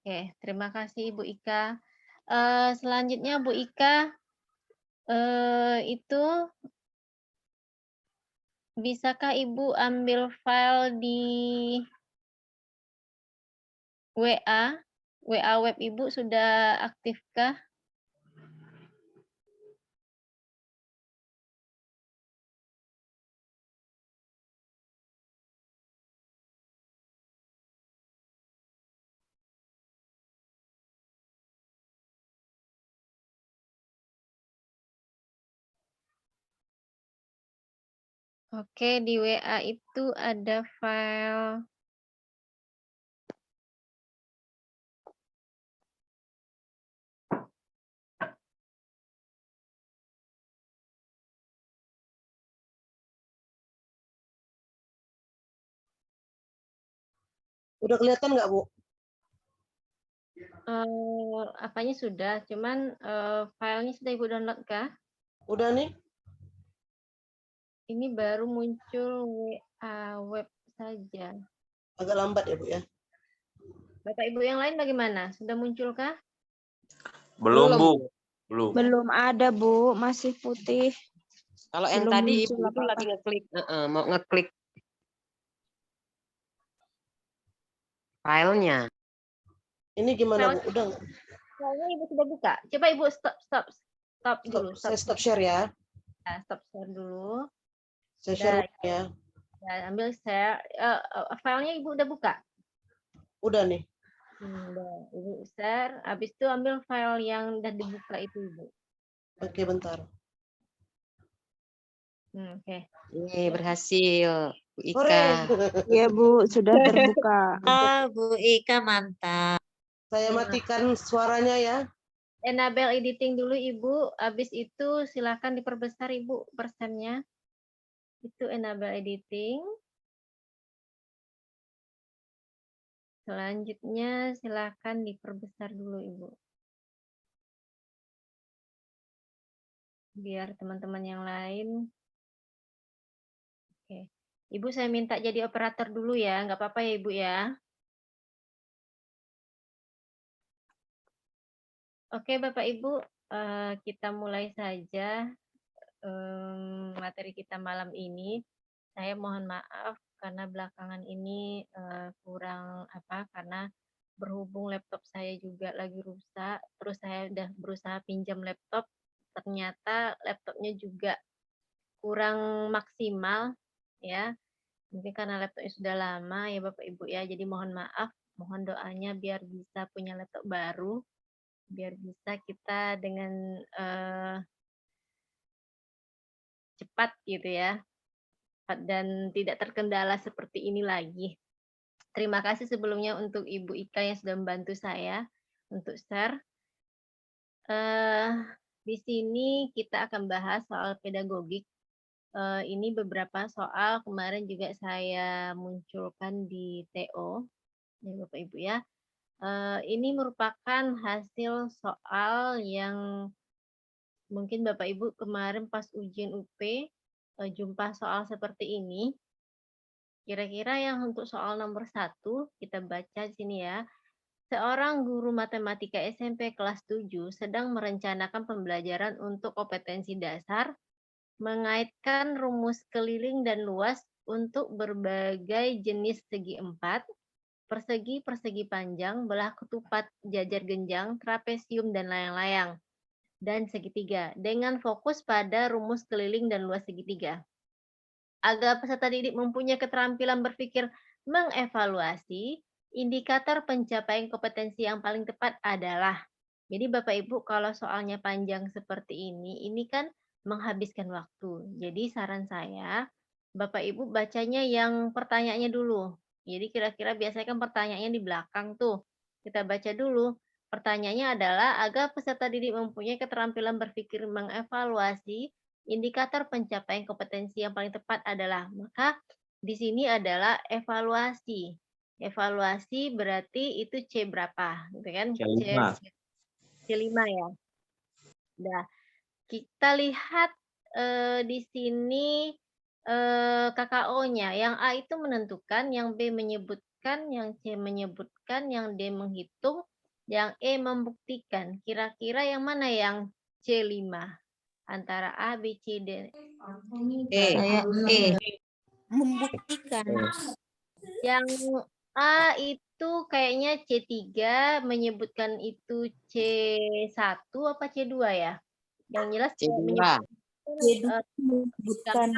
Oke, terima kasih Bu Ika. Selanjutnya Bu Ika, itu bisakah Ibu ambil file di WA? WA web Ibu sudah aktifkah? Oke, di WA itu ada file Udah kelihatan nggak, Bu? apanya sudah, cuman filenya sudah Ibu download kah? Udah nih. Ini baru muncul WA web saja. Agak lambat ya, Bu ya. Bapak Ibu yang lain bagaimana? Sudah munculkah? Belum, Bu. Belum. Belum. Belum ada, Bu, masih putih. Kalau yang Belum tadi muncul Ibu itu apa-apa. lagi ngeklik, mau ngeklik filenya. Ini gimana, Bu? Udah nggak? Filenya Ibu sudah buka. Coba Ibu stop dulu. Saya stop share ya. Nah, stop share dulu. Saya share Udah, ya. ya, ambil share. Filenya Ibu udah buka? Udah nih. Udah, Ibu share. Habis itu ambil file yang udah dibuka itu Ibu. Oke, bentar. Oke. Berhasil, Bu Hore. Ika. Iya, Bu, sudah terbuka. Bu Ika mantap. Saya matikan suaranya ya. Enable editing dulu Ibu. Habis itu silakan diperbesar Ibu persennya. Itu enable editing. Selanjutnya silakan diperbesar dulu Ibu. Biar teman-teman yang lain. Oke. Ibu saya minta jadi operator dulu ya, nggak apa-apa ya Ibu ya. Oke Bapak Ibu, kita mulai saja materi kita malam ini. Saya mohon maaf karena belakangan ini kurang karena berhubung laptop saya juga lagi rusak, terus saya udah berusaha pinjam laptop, ternyata laptopnya juga kurang maksimal ya. Mungkin karena laptopnya sudah lama ya Bapak Ibu ya, jadi mohon maaf, mohon doanya biar bisa punya laptop baru, biar bisa kita dengan cepat gitu ya, dan tidak terkendala seperti ini lagi. Terima kasih sebelumnya untuk Ibu Ika yang sudah membantu saya untuk share. Di sini kita akan bahas soal pedagogik. Ini beberapa soal kemarin juga saya munculkan di TO, ya Bapak Ibu ya. Ini merupakan hasil soal yang mungkin Bapak Ibu kemarin pas ujian UP jumpa soal seperti ini. Kira-kira yang untuk soal nomor 1 kita baca di sini ya. Seorang guru matematika SMP kelas 7 sedang merencanakan pembelajaran untuk kompetensi dasar, mengaitkan rumus keliling dan luas untuk berbagai jenis segi empat, persegi panjang, belah ketupat, jajar genjang, trapesium, dan layang-layang, dan segitiga, dengan fokus pada rumus keliling dan luas segitiga. Agar peserta didik mempunyai keterampilan berpikir mengevaluasi, indikator pencapaian kompetensi yang paling tepat adalah. Jadi Bapak Ibu kalau soalnya panjang seperti ini kan menghabiskan waktu. Jadi saran saya, Bapak Ibu bacanya yang pertanyaannya dulu. Jadi kira-kira biasanya kan pertanyaannya di belakang tuh. Kita baca dulu. Pertanyaannya adalah agar peserta didik mempunyai keterampilan berpikir mengevaluasi, indikator pencapaian kompetensi yang paling tepat adalah, maka di sini adalah evaluasi. Evaluasi berarti itu C berapa, gitu kan? C5 ya. Nah, kita lihat di sini KKO-nya. Yang A itu menentukan, yang B menyebutkan, yang C menyebutkan, yang D menghitung, Yang E membuktikan. Kira-kira yang mana yang C5? Antara A, B, C, D. Saya E. Membuktikan. Yang A itu kayaknya C3 menyebutkan itu C1 apa C2 ya? Yang jelas C2. Membuktikan.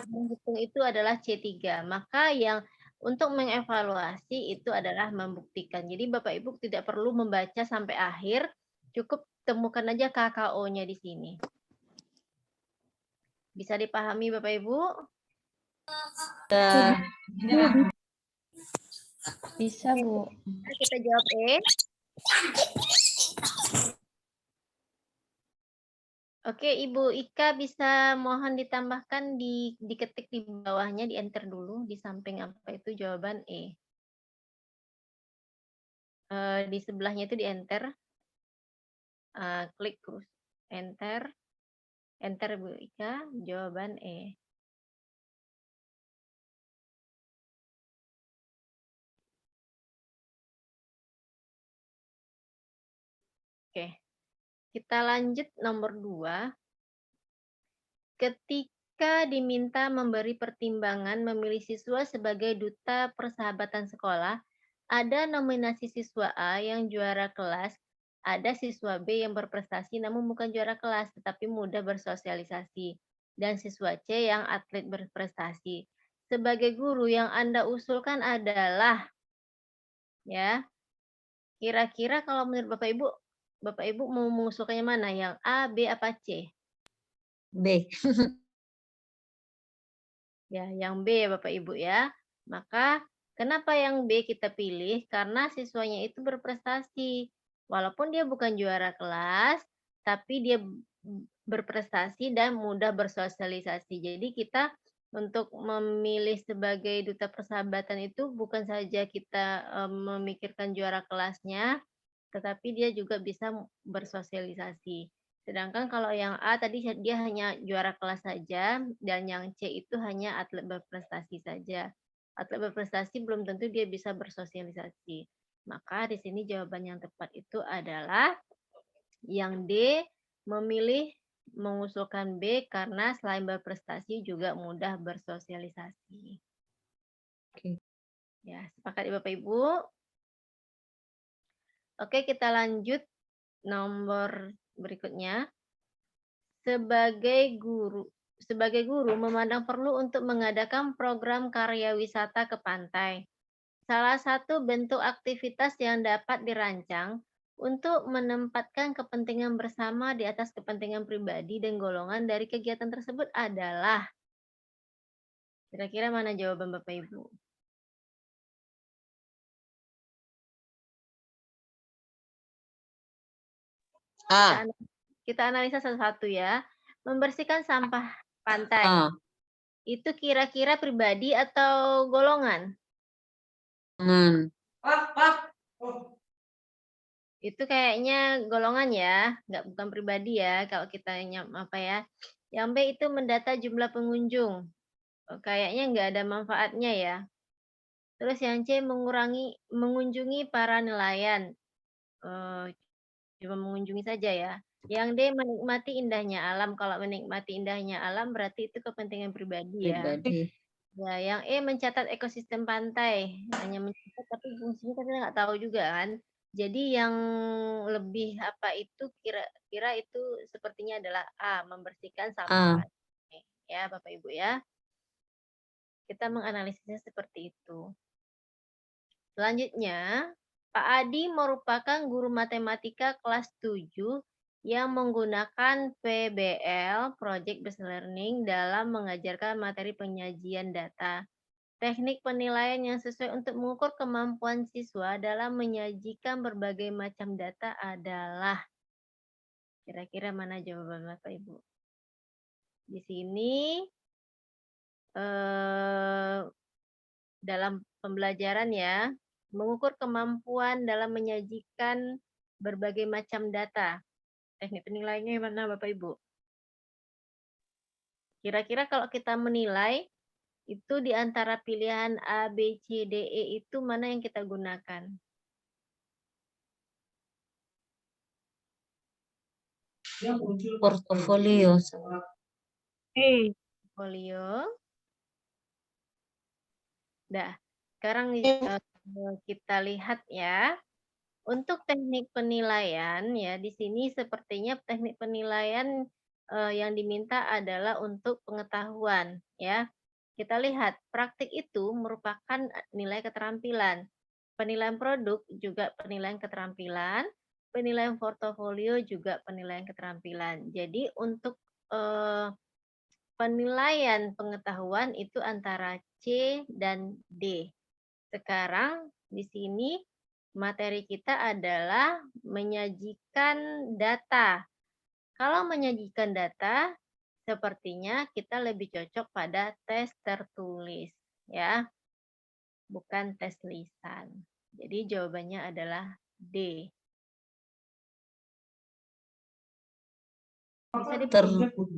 menghitung itu adalah C3. Maka yang untuk mengevaluasi itu adalah membuktikan. Jadi Bapak Ibu tidak perlu membaca sampai akhir, cukup temukan aja KKO-nya di sini. Bisa dipahami Bapak Ibu? Bisa, Bu. Kita jawab E. Oke, Ibu Ika bisa mohon ditambahkan diketik di bawahnya, di enter dulu di samping apa itu jawaban E. Di sebelahnya itu di enter. Klik terus enter. Enter Bu Ika, jawaban E. Oke. Kita lanjut nomor 2. Ketika diminta memberi pertimbangan memilih siswa sebagai duta persahabatan sekolah, ada nominasi siswa A yang juara kelas, ada siswa B yang berprestasi namun bukan juara kelas tetapi mudah bersosialisasi, dan siswa C yang atlet berprestasi. Sebagai guru yang Anda usulkan adalah, ya, kira-kira kalau menurut Bapak Ibu mau mengusulkannya mana? Yang A, B, apa C? B. Ya, yang B ya Bapak Ibu ya. Maka kenapa yang B kita pilih? Karena siswanya itu berprestasi. Walaupun dia bukan juara kelas, tapi dia berprestasi dan mudah bersosialisasi. Jadi kita untuk memilih sebagai duta persahabatan itu bukan saja kita memikirkan juara kelasnya, tetapi dia juga bisa bersosialisasi. Sedangkan kalau yang A tadi dia hanya juara kelas saja, dan yang C itu hanya atlet berprestasi saja. Atlet berprestasi belum tentu dia bisa bersosialisasi. Maka di sini jawaban yang tepat itu adalah yang D, memilih mengusulkan B karena selain berprestasi juga mudah bersosialisasi. Oke. Ya, sepakat ya Bapak Ibu? Oke, kita lanjut nomor berikutnya. Sebagai guru memandang perlu untuk mengadakan program karya wisata ke pantai. Salah satu bentuk aktivitas yang dapat dirancang untuk menempatkan kepentingan bersama di atas kepentingan pribadi dan golongan dari kegiatan tersebut adalah, kira-kira mana jawaban Bapak Ibu? A. Kita analisa satu-satu ya. Membersihkan sampah pantai. A. Itu kira-kira pribadi atau golongan? Itu kayaknya golongan ya, bukan pribadi ya. Kalau kita apa ya? Yang B itu mendata jumlah pengunjung. Kayaknya nggak ada manfaatnya ya. Terus yang C mengunjungi para nelayan. Cuma mengunjungi saja ya. Yang D menikmati indahnya alam. Kalau menikmati indahnya alam berarti itu kepentingan pribadi ya. Pribadi. Ya, yang E mencatat ekosistem pantai. Hanya mencatat tapi fungsinya kita nggak tahu juga kan. Jadi yang lebih apa itu kira-kira itu sepertinya adalah A, membersihkan sampah pantai. Ya, Bapak Ibu ya. Kita menganalisisnya seperti itu. Selanjutnya, Pak Adi merupakan guru matematika kelas 7 yang menggunakan PBL, Project Based Learning, dalam mengajarkan materi penyajian data. Teknik penilaian yang sesuai untuk mengukur kemampuan siswa dalam menyajikan berbagai macam data adalah, kira-kira mana jawaban Bapak Ibu? Di sini dalam pembelajaran ya, mengukur kemampuan dalam menyajikan berbagai macam data. Teknik penilaiannya yang mana Bapak Ibu? Kira-kira kalau kita menilai, itu di antara pilihan A, B, C, D, E itu mana yang kita gunakan? Portofolio. Portfolio. Dah. Sekarang kita lihat ya. Untuk teknik penilaian ya, di sini sepertinya teknik penilaian yang diminta adalah untuk pengetahuan ya. Kita lihat praktik itu merupakan nilai keterampilan. Penilaian produk juga penilaian keterampilan, penilaian portofolio juga penilaian keterampilan. Jadi untuk penilaian pengetahuan itu antara C dan D. Sekarang di sini materi kita adalah menyajikan data. Kalau menyajikan data, sepertinya kita lebih cocok pada tes tertulis, ya, bukan tes lisan. Jadi jawabannya adalah D. Bisa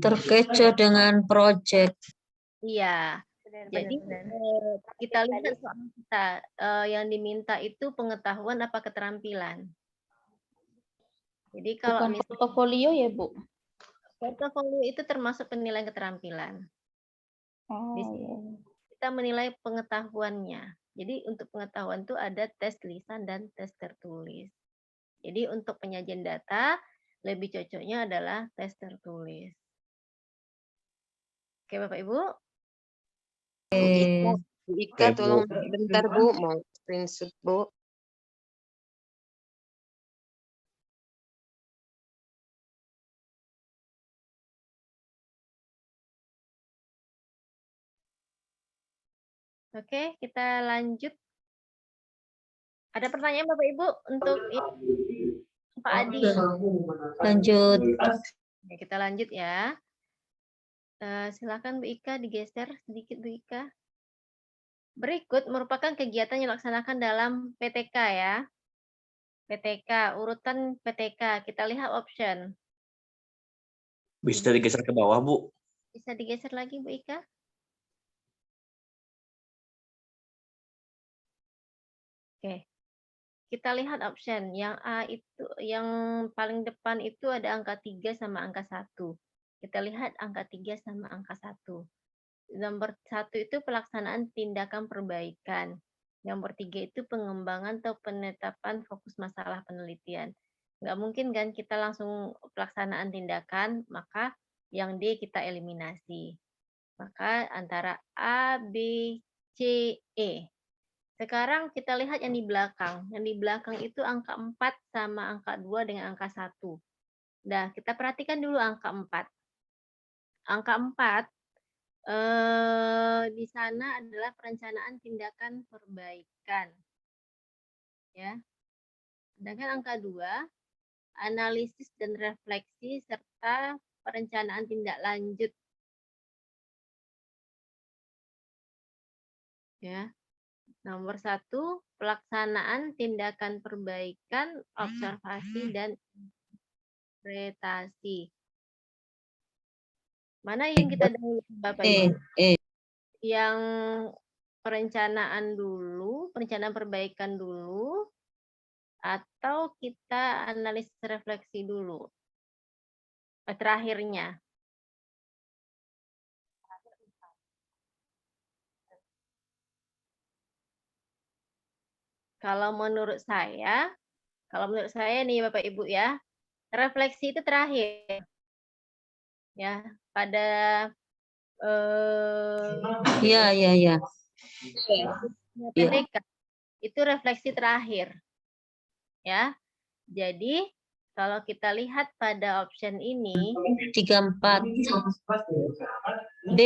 Terkecoh dengan project. Iya. Jadi kita lihat soal kita yang diminta itu pengetahuan apa keterampilan. Jadi kalau Bukan portofolio ya, Bu? portofolio itu termasuk penilaian keterampilan. Oh, Di sini kita menilai pengetahuannya. Jadi untuk pengetahuan itu ada tes lisan dan tes tertulis. Jadi untuk penyajian data lebih cocoknya adalah tes tertulis. Oke Bapak Ibu. Bu Ika, Oke, Bu. tolong bentar Bu, mau screenshot Bu. Oke, kita lanjut. Ada pertanyaan Bapak Ibu untuk Pak Adi? Lanjut. Ya, kita lanjut ya. Silakan Bu Ika digeser sedikit Bu Ika. Berikut merupakan kegiatan yang dilaksanakan dalam PTK ya. PTK, urutan PTK. Kita lihat option. Bisa digeser ke bawah, Bu. Bisa digeser lagi Bu Ika? Oke. Kita lihat option. Yang A itu, yang paling depan itu ada angka 3 sama angka 1. Kita lihat angka 3 sama angka 1. Nomor 1 itu pelaksanaan tindakan perbaikan. Nomor 3 itu pengembangan atau penetapan fokus masalah penelitian. Nggak mungkin kan kita langsung pelaksanaan tindakan, maka yang D kita eliminasi. Maka antara A, B, C, E. Sekarang kita lihat yang di belakang. Yang di belakang itu angka 4 sama angka 2 dengan angka 1. Nah, kita perhatikan dulu angka 4. Angka 4 di sana adalah perencanaan tindakan perbaikan. Ya. Sedangkan angka 2, analisis dan refleksi serta perencanaan tindak lanjut. Ya. Nomor 1, pelaksanaan tindakan perbaikan, observasi dan interpretasi. Mana yang kita dahulu Bapak Ibu? Yang perencanaan dulu, perencanaan perbaikan dulu, atau kita analisis refleksi dulu? Terakhirnya. Kalau menurut saya nih Bapak Ibu ya, refleksi itu terakhir. Ya, pada Iya. PTK itu refleksi terakhir. Ya. Jadi kalau kita lihat pada option ini 34. B.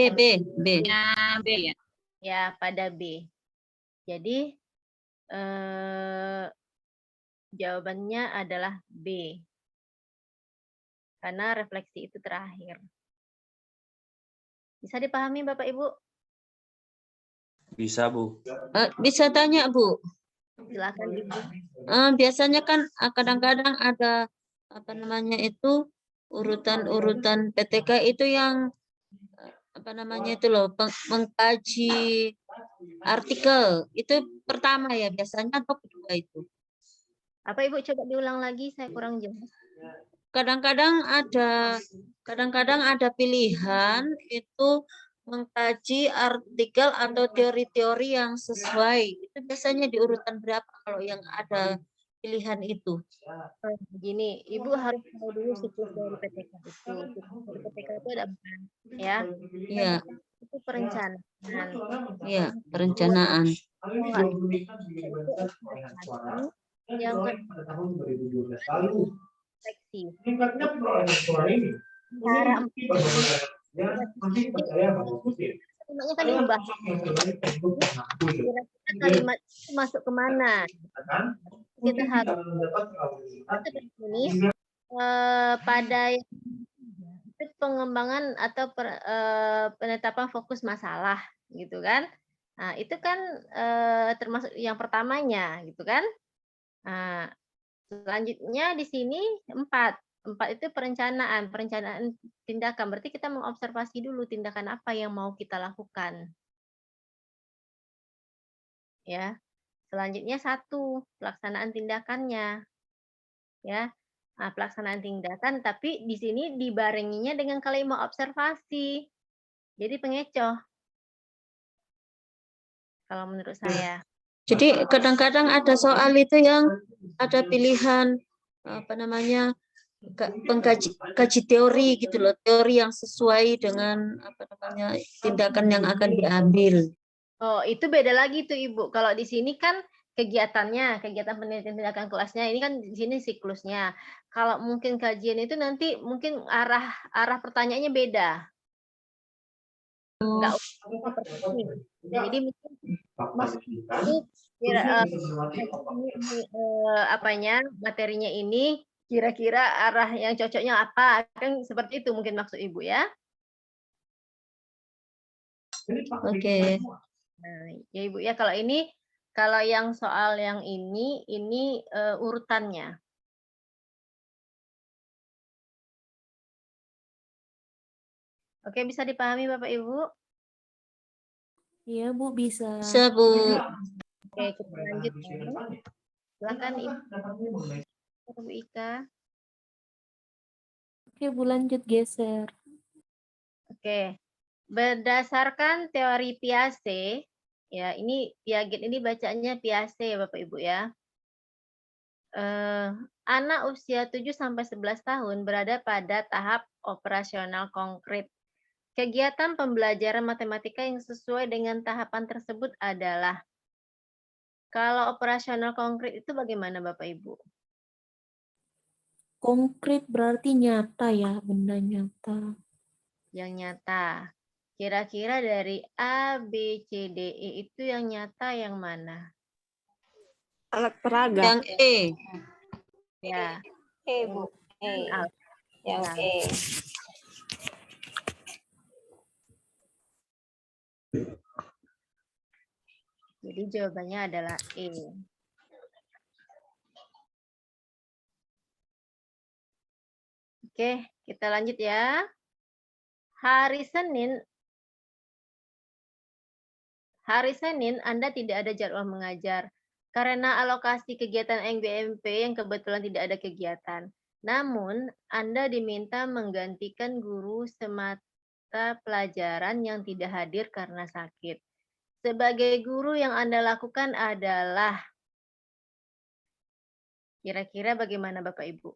Ya, B ya. Ya, pada B. Jadi jawabannya adalah B. Karena refleksi itu terakhir. Bisa dipahami Bapak Ibu? Bisa, Bu. Bisa tanya, Bu? Silakan Ibu. Biasanya kan kadang-kadang ada apa namanya itu urutan-urutan PTK itu yang apa namanya itu loh mengkaji artikel itu pertama ya biasanya atau kedua itu? Apa Ibu coba diulang lagi, saya kurang jelas. kadang-kadang ada pilihan itu mengkaji artikel atau teori-teori yang sesuai. Itu biasanya di urutan berapa kalau yang ada pilihan itu? Begini, Ibu harus tahu dulu siklus dari PTK itu. Siklus dari PTK itu ada 4, ya. Iya, Itu perencanaan. iya, perencanaan. Itu observasi. Yang kedua, seleksi. Cara kalimatnya kan diubah. Kira-kira kalimat itu masuk kemana? Kita harus ini pada pengembangan atau penetapan fokus masalah, gitu kan? Nah, itu kan termasuk yang pertamanya, gitu kan? Nah, selanjutnya di sini 4. 4 itu perencanaan tindakan. Berarti kita mengobservasi dulu tindakan apa yang mau kita lakukan. Ya. Selanjutnya 1, pelaksanaan tindakannya. Ya. Nah, pelaksanaan tindakan tapi di sini dibarenginya dengan kalimat observasi. Jadi pengecoh. Kalau menurut saya. Jadi kadang-kadang ada soal itu yang ada pilihan apa namanya kaji teori gitu loh, teori yang sesuai dengan apa namanya tindakan yang akan diambil. Oh, itu beda lagi tuh Ibu. Kalau di sini kan kegiatannya, kegiatan penelitian tindakan kelasnya ini kan di sini siklusnya. Kalau mungkin kajian itu nanti mungkin arah pertanyaannya beda. Enggak seperti ini. Jadi mungkin maksud itu apanya materinya ini kira-kira arah yang cocoknya apa kan seperti itu mungkin maksud Ibu ya. Oke. Nah, ya Ibu ya kalau yang soal yang ini urutannya. Oke, bisa dipahami Bapak Ibu? Iya, Bu, bisa. Bisa, Bu. Oke, kita lanjut ya. Silakan Ibu Ika. Oke, Bu, lanjut geser. Oke. Berdasarkan teori Piaget, ya ini Piaget ini bacanya Piaget ya Bapak Ibu ya. Anak usia 7-11 tahun berada pada tahap operasional konkret. Kegiatan pembelajaran matematika yang sesuai dengan tahapan tersebut adalah kalau operasional konkret itu bagaimana Bapak Ibu? Konkret berarti nyata ya, benda nyata. Yang nyata. Kira-kira dari A, B, C, D, E itu yang nyata yang mana? Alat peraga. Yang E. Ya. Bu. Yang E. Jadi jawabannya adalah E. Oke, kita lanjut ya. Hari Senin Anda tidak ada jadwal mengajar karena alokasi kegiatan NBMP yang kebetulan tidak ada kegiatan. Namun, Anda diminta menggantikan guru semata pelajaran yang tidak hadir karena sakit. Sebagai guru yang Anda lakukan adalah kira-kira bagaimana Bapak Ibu?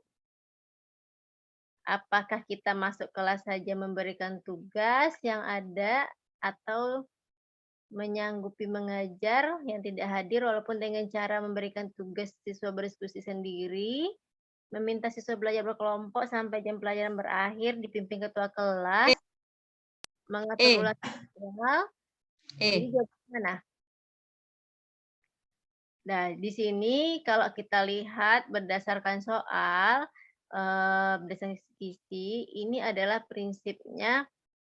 Apakah kita masuk kelas saja memberikan tugas yang ada atau menyanggupi mengajar yang tidak hadir walaupun dengan cara memberikan tugas siswa berdiskusi sendiri, meminta siswa belajar berkelompok sampai jam pelajaran berakhir, dipimpin ketua kelas, mengatur ulang jadwal. Jadi jawabannya mana? Nah, di sini kalau kita lihat berdasarkan soal, berdasarkan kisi, ini adalah prinsipnya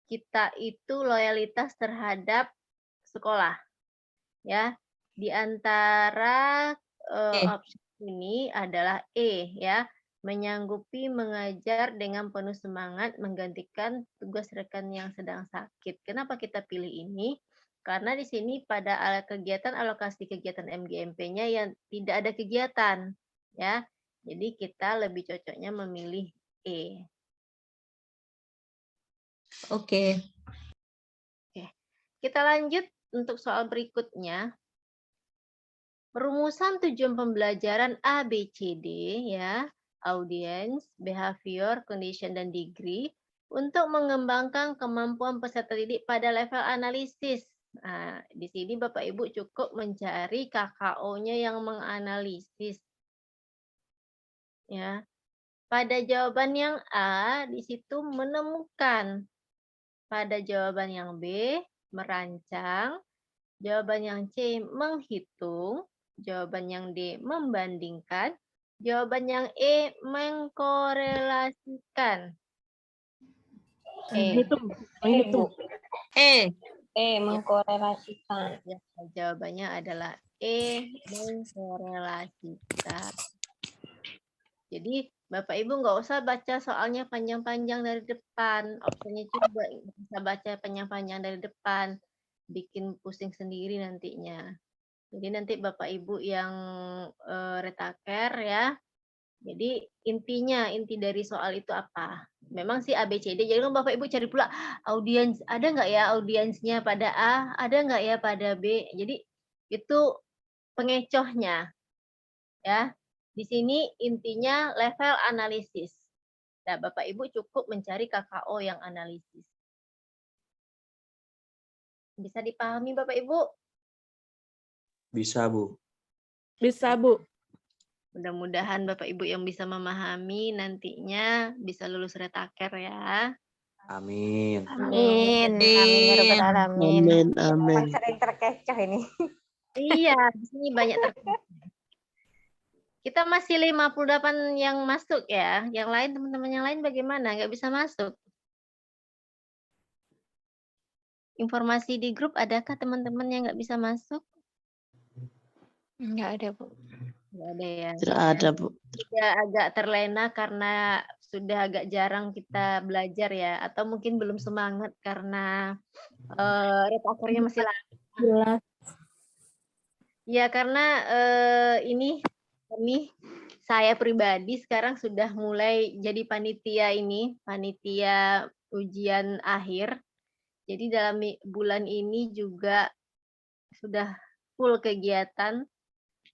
kita itu loyalitas terhadap sekolah. Ya, di antara opsi ini adalah E ya, menyanggupi mengajar dengan penuh semangat menggantikan tugas rekan yang sedang sakit. Kenapa kita pilih ini? Karena di sini pada kegiatan alokasi kegiatan MGMP-nya yang tidak ada kegiatan ya. Jadi kita lebih cocoknya memilih E. Oke. Kita lanjut untuk soal berikutnya. Perumusan tujuan pembelajaran ABCD ya, audience, behavior, condition, dan degree untuk mengembangkan kemampuan peserta didik pada level analisis. Nah, di sini Bapak Ibu cukup mencari KKO-nya yang menganalisis. Ya. Pada jawaban yang A, di situ menemukan. Pada jawaban yang B, merancang. Jawaban yang C, menghitung. Jawaban yang D, membandingkan. Jawaban yang E, mengkorelasikan. Menghitung. Bu. Mengkorelasikan. Ya, jawabannya adalah E, mengkorelasikan. Jadi Bapak Ibu nggak usah baca soalnya panjang-panjang dari depan. Opsinya juga nggak usah baca panjang-panjang dari depan. Bikin pusing sendiri nantinya. Jadi nanti Bapak Ibu yang retaker ya. Jadi inti dari soal itu apa? Memang sih ABCD. Jadi Bapak Ibu cari pula audiens. Ada nggak ya audiensnya pada A? Ada nggak ya pada B? Jadi itu pengecohnya. Ya. Di sini intinya level analisis. Nah, Bapak Ibu cukup mencari KKO yang analisis. Bisa dipahami Bapak Ibu? Bisa, Bu. Bisa, Bu. Mudah-mudahan Bapak Ibu yang bisa memahami nantinya bisa lulus retaker ya. Amin. Amin. Amin ya rabbal alamin. Amin, amin. Sering terkecoh ini. Iya, di sini banyak Kita masih 58 yang masuk ya. Yang lain teman-teman yang lain bagaimana? Nggak bisa masuk. Informasi di grup adakah teman-teman yang nggak bisa masuk? Enggak ada, Bu. Nggak ada ya. Tidak ada, Bu. Sudah agak terlena karena sudah agak jarang kita belajar ya. Atau mungkin belum semangat karena retakernya masih lama. Jelas. Ya karena ini saya pribadi sekarang sudah mulai jadi panitia panitia ujian akhir. Jadi dalam bulan ini juga sudah full kegiatan,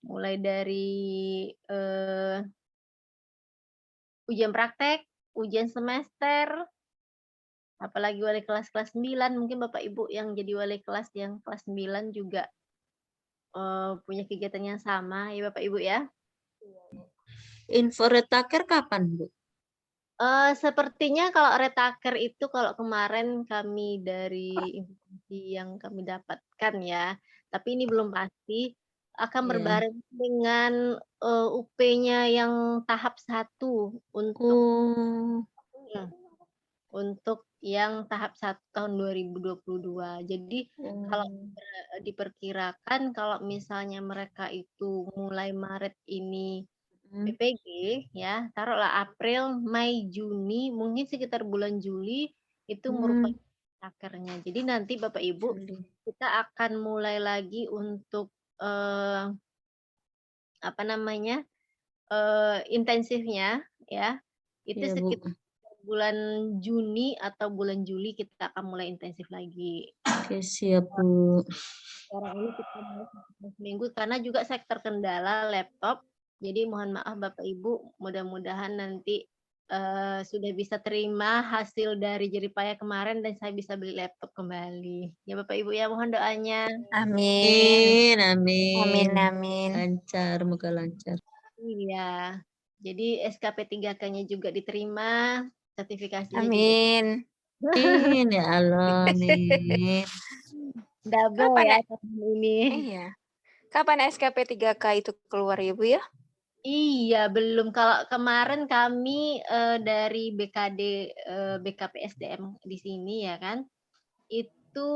mulai dari ujian praktek, ujian semester, apalagi wali kelas 9, mungkin Bapak Ibu yang jadi wali kelas yang kelas 9 juga punya kegiatan yang sama ya Bapak Ibu ya. Info retaker kapan, Bu? Sepertinya kalau retaker itu kalau kemarin kami dari informasi yang kami dapatkan ya, tapi ini belum pasti akan Iya. berbareng dengan UP-nya yang tahap 1 untuk untuk yang tahap 1 tahun 2022. Jadi kalau diperkirakan kalau misalnya mereka itu mulai Maret ini PPG ya, taruhlah April, Mei, Juni, mungkin sekitar bulan Juli itu merupakan retakernya. Jadi nanti Bapak Ibu kita akan mulai lagi untuk intensifnya ya. Itu Iya, Bu. sekitar bulan Juni atau bulan Juli kita akan mulai intensif lagi. Oke, siap, Bu. Sekarang ini kita mulai seminggu karena juga saya terkendala laptop. Jadi mohon maaf Bapak Ibu, mudah-mudahan nanti sudah bisa terima hasil dari jeripaya kemarin dan saya bisa beli laptop kembali. Ya Bapak Ibu ya, mohon doanya. Amin. Amin. Amin, amin. Lancar, moga lancar. Iya. Jadi SKP 3K-nya juga diterima, sertifikasinya juga. Amin. Amin ya Allah, amin. Double Kapan ya ya? tahun ini. Iya. Kapan SKP 3K itu keluar ya, Bu ya? Iya, belum. Kalau kemarin kami dari BKD, BKP SDM di sini ya kan, itu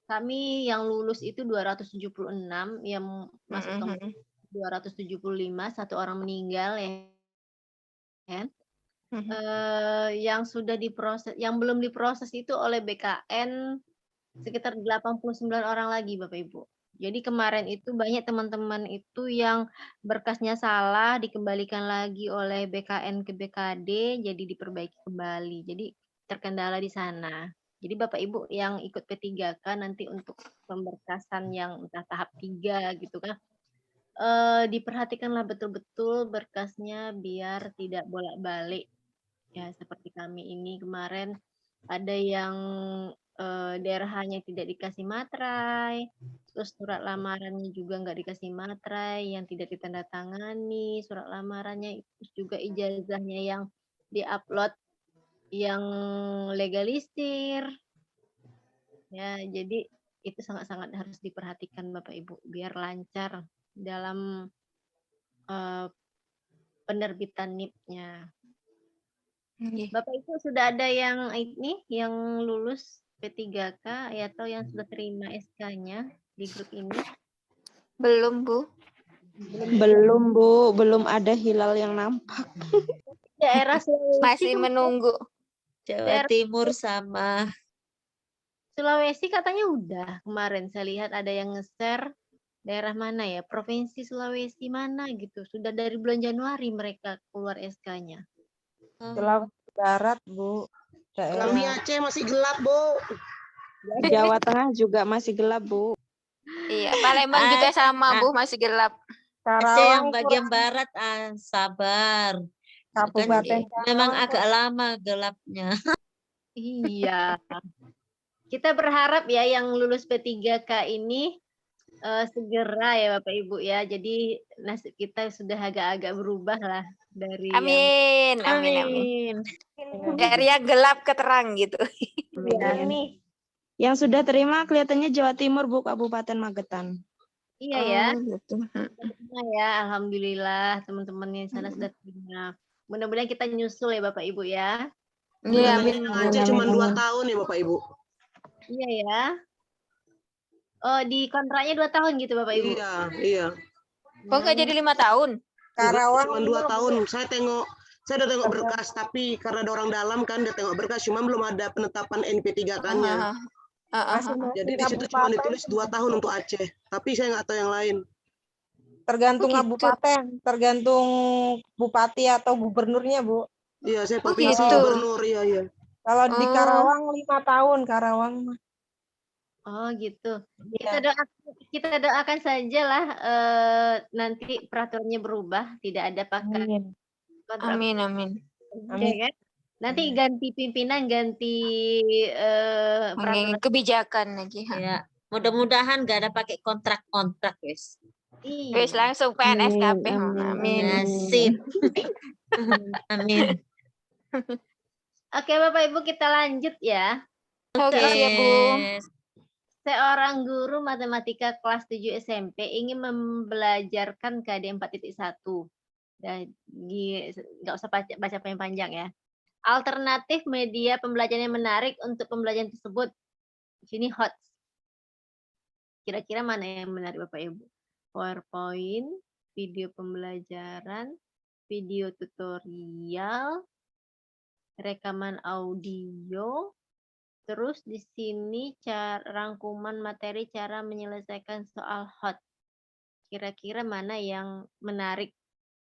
kami yang lulus itu 276, yang masuk ke 275, 1 orang meninggal ya kan. Yang sudah diproses, yang belum diproses itu oleh BKN sekitar 89 orang lagi Bapak Ibu. Jadi kemarin itu banyak teman-teman itu yang berkasnya salah, dikembalikan lagi oleh BKN ke BKD, jadi diperbaiki kembali. Jadi terkendala di sana. Jadi Bapak Ibu yang ikut P3K nanti untuk pemberkasan yang entah tahap 3 gitu kan, diperhatikanlah betul-betul berkasnya biar tidak bolak-balik. Ya seperti kami ini kemarin ada yang daerahnya tidak dikasih materai, terus surat lamarannya juga nggak dikasih materai, yang tidak ditandatangani surat lamarannya, terus juga ijazahnya yang diupload yang legalisir. Ya, jadi itu sangat-sangat harus diperhatikan Bapak Ibu biar lancar dalam penerbitan NIP-nya. Nggih. Bapak Ibu sudah ada yang ini yang lulus P3K atau yang sudah terima SK-nya di grup ini? Belum, Bu. Belum, Bu. Belum ada hilal yang nampak. Daerah Sulawesi Masih kan- menunggu. Jawa Daerah- Timur sama Sulawesi katanya udah. Kemarin saya lihat ada yang nge-share daerah mana ya? Provinsi Sulawesi mana gitu. Sudah dari bulan Januari mereka keluar SK-nya. Sulawesi Barat, Bu. Kami Daerah Aceh masih gelap, Bu. Jawa Tengah juga masih gelap, Bu. Iya, Palembang juga sama, Bu, masih gelap. Aceh yang bagian barat, sabar. Kabupaten Kan memang agak lama gelapnya. Iya. Kita berharap ya yang lulus P3K ini segera ya Bapak Ibu ya. Jadi nasib kita sudah agak-agak berubah lah dari yang Amin, amin, amin. Dari yang gelap ke terang gitu. yang ini. Yang sudah terima kelihatannya Jawa Timur, Bu, Kabupaten Magetan. Iya ya. Gitu. Terima ya, alhamdulillah teman-teman yang sana sudah terima. Mudah-mudahan kita nyusul ya Bapak Ibu ya. Iya, Katanya amin. yang Aceh cuma 2 tahun ya Bapak Ibu. Iya ya. Oh, di kontraknya 2 tahun gitu Bapak Ibu. Iya, iya. Kok nggak jadi 5 tahun? Cuma 2 tahun. Saya udah tengok berkas, tapi karena ada orang dalam kan dia tengok berkas, cuma belum ada penetapan NP3K-nya. Jadi di situ cuma ditulis 2 tahun untuk Aceh, tapi saya nggak tahu yang lain. Tergantung Oh, gitu. kabupaten, tergantung bupati atau gubernurnya, Bu. Iya, saya Oh, provinsi gitu. gubernur, iya. Kalau di Oh. Karawang 5 tahun, Karawang mah. Oh gitu. Iya. Kita doakan saja lah nanti peraturannya berubah, tidak ada pakai Amin. kontrak Amin, amin. kerja, kan. Nanti ganti pimpinan, ganti peraturan. Kebijakan lagi. Ya, mudah-mudahan nggak ada pakai kontrak-kontrak, wes. Wes langsung PNS kabeh. Amin. Ya, sip. Amin. Oke Bapak Ibu kita lanjut ya. Oke, siap, Bu. Seorang guru matematika kelas 7 SMP ingin membelajarkan KD 4.1. Nggak usah baca panjang ya. Alternatif media pembelajaran yang menarik untuk pembelajaran tersebut. Sini hot. Kira-kira mana yang menarik Bapak Ibu? PowerPoint, video pembelajaran, video tutorial, rekaman audio, terus di sini rangkuman materi cara menyelesaikan soal hot. Kira-kira mana yang menarik?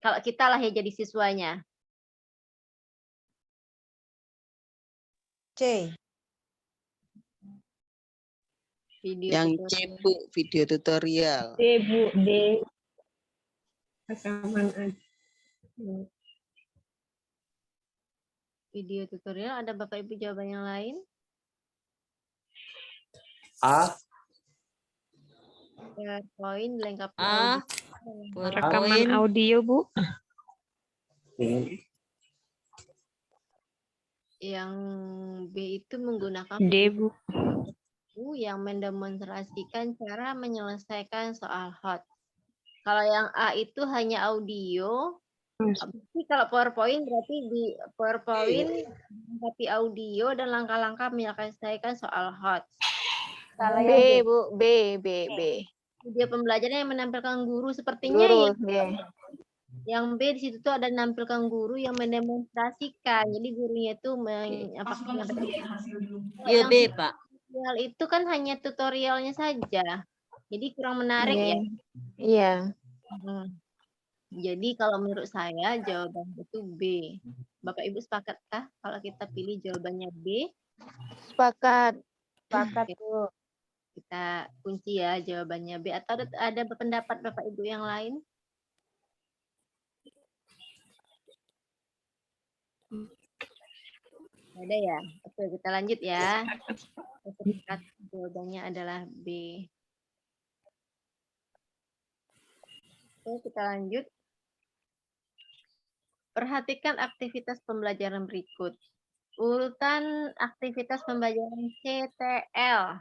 Kalau kita lah ya jadi siswanya. C. Video Yang C, tutorial. Bu, video tutorial. D, Bu, D. Rekaman aja. Video tutorial, ada Bapak Ibu jawaban yang lain? A, PowerPoint dilengkapi Ah, audio. Rekaman PowerPoint. audio, Bu. Yang B itu menggunakan D, Bu. yang mendemonstrasikan cara menyelesaikan soal hot. Kalau yang A itu hanya audio. Berarti kalau PowerPoint berarti di PowerPoint tapi audio dan langkah-langkah menyelesaikan soal hot. Kalau yang B, Bu. B. video pembelajaran yang menampilkan guru sepertinya Guru. ya. B. Yang B di situ tuh ada menampilkan guru yang mendemonstrasikan. Jadi gurunya itu menyampaikan. Ya, B, Pak. Tutorial itu kan hanya tutorialnya saja. Jadi kurang menarik ya. Iya. Jadi kalau menurut saya jawaban itu B. Bapak Ibu sepakatkah kalau kita pilih jawabannya B? Sepakat. Oke. Kita kunci ya jawabannya B. Atau ada pendapat Bapak Ibu yang lain? Ada ya? Oke, kita lanjut ya. Sepakat jawabannya adalah B. Oke, kita lanjut. Perhatikan aktivitas pembelajaran berikut. Urutan aktivitas pembelajaran CTL.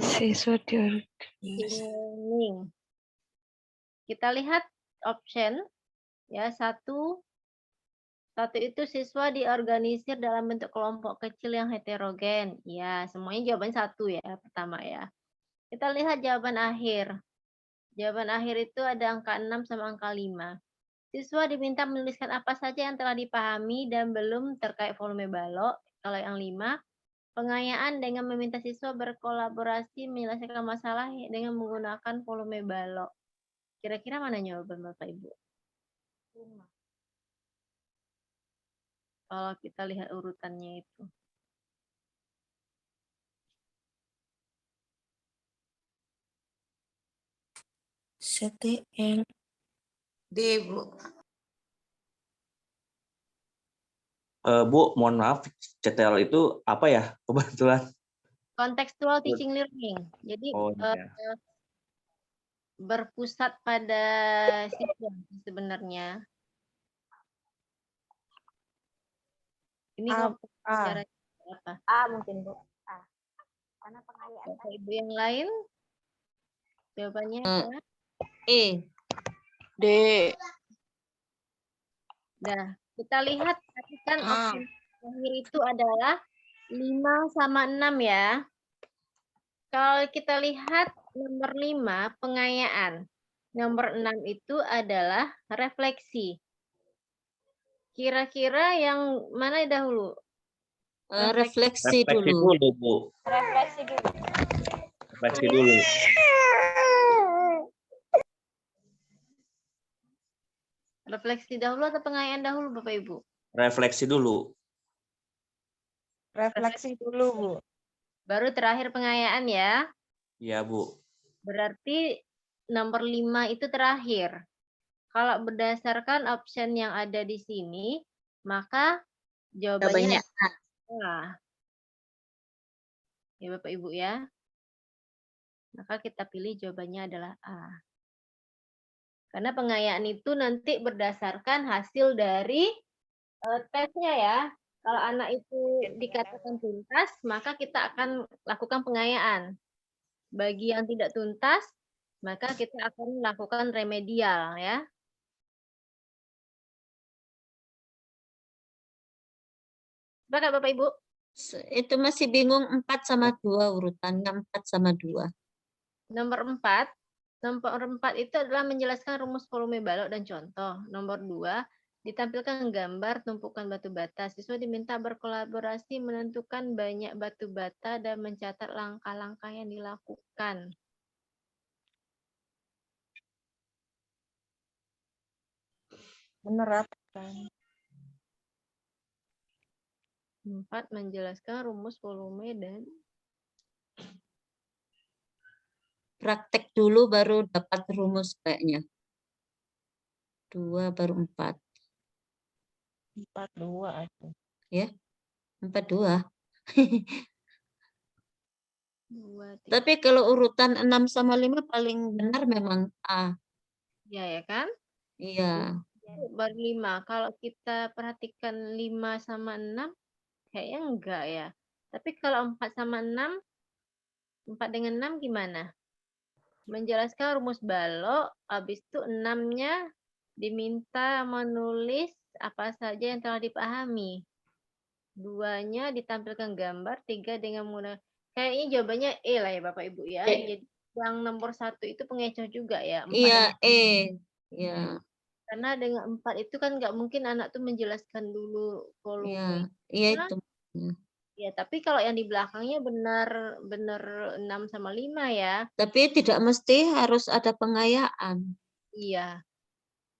Siswa Learning. Kita lihat option ya, satu itu siswa diorganisir dalam bentuk kelompok kecil yang heterogen. Ya, semuanya jawaban satu ya, pertama ya. Kita lihat jawaban akhir. Jawaban akhir itu ada angka 6 sama angka 5. Siswa diminta menuliskan apa saja yang telah dipahami dan belum terkait volume balok. Kalau yang 5, pengayaan dengan meminta siswa berkolaborasi menyelesaikan masalah dengan menggunakan volume balok. Kira-kira mana jawaban Bapak Ibu? Kalau kita lihat urutannya itu. CTL. D, Bu. Bu, mohon maaf, CTL itu apa ya? Kebetulan. Contextual teaching learning. Jadi iya. Berpusat pada siswa sebenarnya. Ini kalau bicara apa? A mungkin, Bu. A. Karena pengayaan. Bapak Ibu yang lain? Jawabannya adalah E. D. Nah, kita lihat kan opsi akhir itu adalah 5 sama 6 ya. Kalau kita lihat nomor 5 pengayaan. Nomor 6 itu adalah refleksi. Kira-kira yang mana dahulu? Refleksi Refleksi dulu. dulu, Bu. Refleksi dulu. Refleksi dulu. Refleksi dahulu atau pengayaan dahulu, Bapak Ibu? Refleksi dulu. Refleksi dulu, Bu. Baru terakhir pengayaan ya. Iya, Bu. Berarti nomor 5 itu terakhir. Kalau berdasarkan option yang ada di sini, maka jawabannya A. Ya Bapak Ibu ya. Maka kita pilih jawabannya adalah A. Karena pengayaan itu nanti berdasarkan hasil dari tesnya ya. Kalau anak itu dikatakan tuntas, maka kita akan lakukan pengayaan. Bagi yang tidak tuntas, maka kita akan melakukan remedial ya. Sepakat Bapak Ibu? Itu masih bingung 4 sama 2 urutannya 4 sama 2. Nomor 4 itu adalah menjelaskan rumus volume balok dan contoh. Nomor 2, ditampilkan gambar tumpukan batu bata. Siswa diminta berkolaborasi menentukan banyak batu bata dan mencatat langkah-langkah yang dilakukan. Menerapkan. 4, menjelaskan rumus volume dan Praktek dulu baru dapat rumus kayaknya. 2 baru 4. 4-2 aja. Ya. 4-2. 2, 3. Tapi kalau urutan 6 sama 5 paling benar memang A. Ya kan? Iya. Baru 5. Kalau kita perhatikan 5 sama 6, kayaknya enggak ya. Tapi kalau 4 sama 6, 4 dengan 6 gimana? Menjelaskan rumus balok, habis itu 6-nya diminta menulis apa saja yang telah dipahami. 2-nya ditampilkan gambar, 3 dengan menggunakan. Kayaknya jawabannya E lah ya Bapak Ibu ya. Jadi yang nomor 1 itu pengecoh juga ya. 4 Iya, dengan E. Ya. Karena dengan 4 itu kan nggak mungkin anak tuh menjelaskan dulu Iya, volume. iya itu. Ya, tapi kalau yang di belakangnya benar 6 sama 5 ya. Tapi tidak mesti harus ada pengayaan. Iya.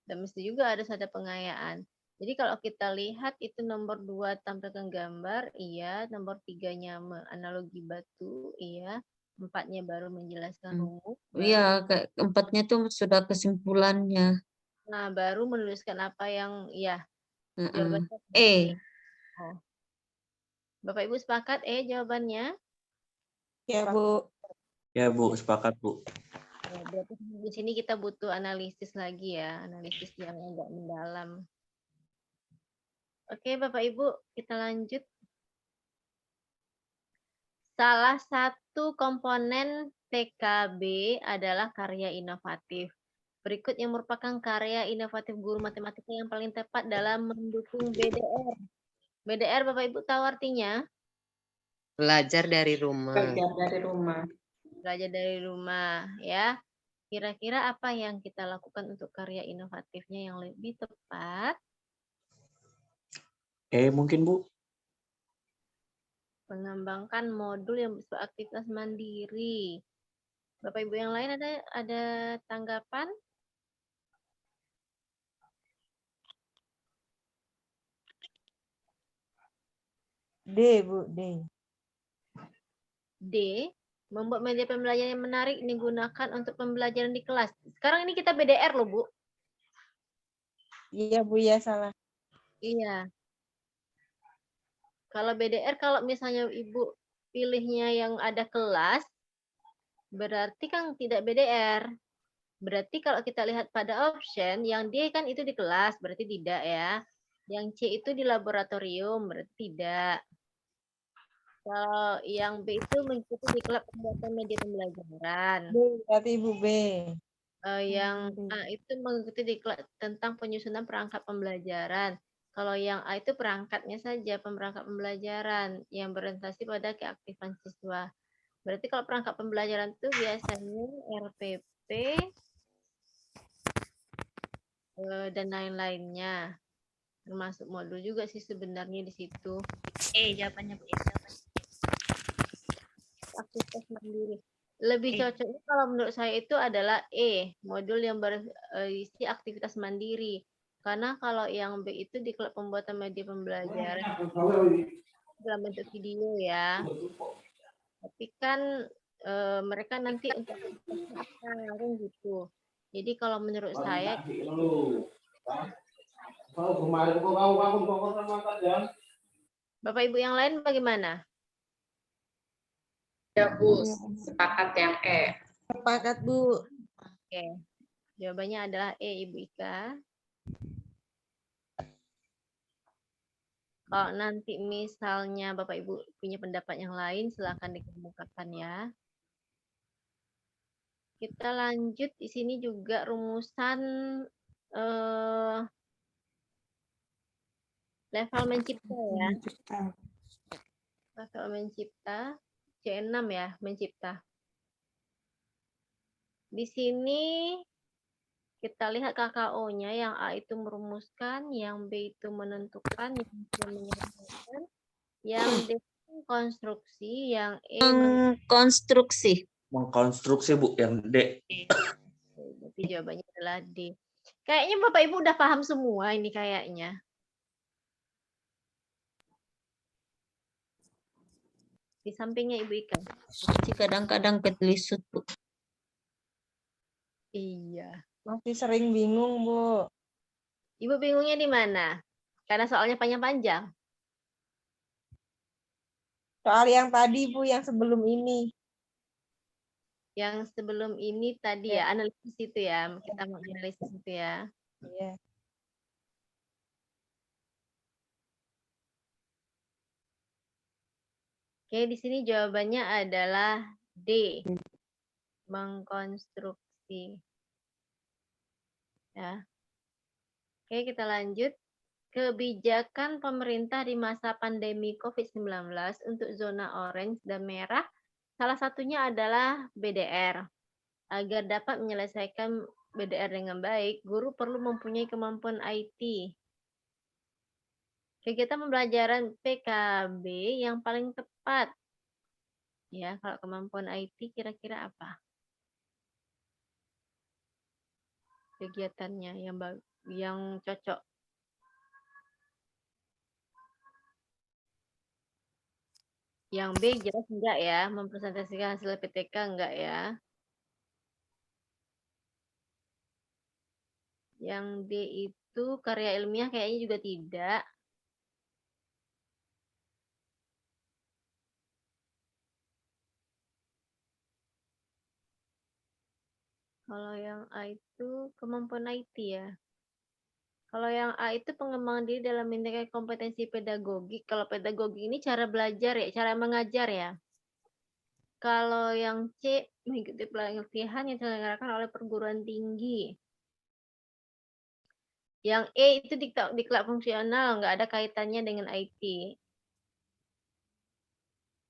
Dan mesti juga harus ada pengayaan. Jadi kalau kita lihat itu nomor 2 tampilkan gambar, iya. Nomor 3-nya analogi batu, iya. 4-nya baru menjelaskan rumus. Iya, kayak keempatnya itu sudah kesimpulannya. Nah, baru menuliskan apa yang, ya. Jawabannya Jawabannya oh. Bapak Ibu sepakat jawabannya? Ya, Bu. Ya, Bu, sepakat, Bu. Ya, berarti di sini kita butuh analisis lagi ya, analisis yang agak mendalam. Oke, Bapak Ibu, kita lanjut. Salah satu komponen TKB adalah karya inovatif. Berikut yang merupakan karya inovatif guru matematika yang paling tepat dalam mendukung BDR. BDR, Bapak Ibu tahu artinya? Belajar dari rumah. Belajar dari rumah, ya. Kira-kira apa yang kita lakukan untuk karya inovatifnya yang lebih tepat? Mungkin, Bu. Mengembangkan modul yang bersifat aktivitas mandiri. Bapak Ibu yang lain ada tanggapan? D, Bu, D. D. Membuat media pembelajaran yang menarik digunakan untuk pembelajaran di kelas. Sekarang ini kita BDR loh, Bu. Iya, Bu, ya salah. Iya. Kalau BDR, kalau misalnya Ibu pilihnya yang ada kelas, berarti kan tidak BDR. Berarti kalau kita lihat pada option, yang D kan itu di kelas, berarti tidak ya. Yang C itu di laboratorium, berarti tidak. Kalau yang B itu mengikuti di klub pembuatan media pembelajaran. B, berarti Ibu B. Yang A itu mengikuti di klub tentang penyusunan perangkat pembelajaran. Kalau yang A itu perangkatnya saja, perangkat pembelajaran yang berorientasi pada keaktifan siswa. Berarti kalau perangkat pembelajaran itu biasanya RPP dan lain-lainnya. Termasuk modul juga sih sebenarnya di situ. Jawabannya Bu. Aktivitas mandiri. Lebih cocoknya kalau menurut saya itu adalah modul yang berisi aktivitas mandiri. Karena kalau yang B itu di klub pembuatan media pembelajaran dalam bentuk video ya. Tapi kan mereka nanti untuk apa gitu. Jadi kalau menurut saya Bapak Ibu yang lain bagaimana? Ya, Bu. Sepakat yang E. Sepakat, Bu. Oke. Jawabannya adalah Ibu Ika. Kalau nanti misalnya Bapak Ibu punya pendapat yang lain, silakan dikemukakan ya. Kita lanjut di sini juga rumusan level mencipta ya. Level mencipta C6 ya, mencipta. Di sini kita lihat KKO-nya, yang A itu merumuskan, yang B itu menentukan, yang C menyampaikan, yang D konstruksi, yang E konstruksi. Mengkonstruksi, Bu, yang D. Berarti jawabannya adalah D. Kayaknya Bapak Ibu udah paham semua ini kayaknya. Di sampingnya Ibu Ika. Kadang-kadang ketelisut, Bu. Iya. Masih sering bingung, Bu. Ibu bingungnya di mana? Karena soalnya panjang-panjang. Soal yang tadi, Bu, yang sebelum ini. Yang sebelum ini tadi ya, analisis itu ya. Kita mau analisis itu ya. Iya. Oke, di sini jawabannya adalah D. Mengkonstruksi. Ya. Oke, kita lanjut. Kebijakan pemerintah di masa pandemi COVID-19 untuk zona orange dan merah, salah satunya adalah BDR. Agar dapat menyelesaikan BDR dengan baik, guru perlu mempunyai kemampuan IT. Kegiatan pembelajaran PKB yang paling tepat. Ya, kalau kemampuan IT kira-kira apa? Kegiatannya yang cocok. Yang B jelas enggak ya, mempresentasikan hasil PTK enggak ya. Yang D itu karya ilmiah kayaknya juga tidak. Kalau yang A itu kemampuan IT ya. Kalau yang A itu pengembangan diri dalam meningkatkan kompetensi pedagogik. Kalau pedagogik ini cara belajar ya, cara mengajar ya. Kalau yang C mengikuti pelatihan yang diselenggarakan oleh perguruan tinggi. Yang E itu diklat fungsional, nggak ada kaitannya dengan IT.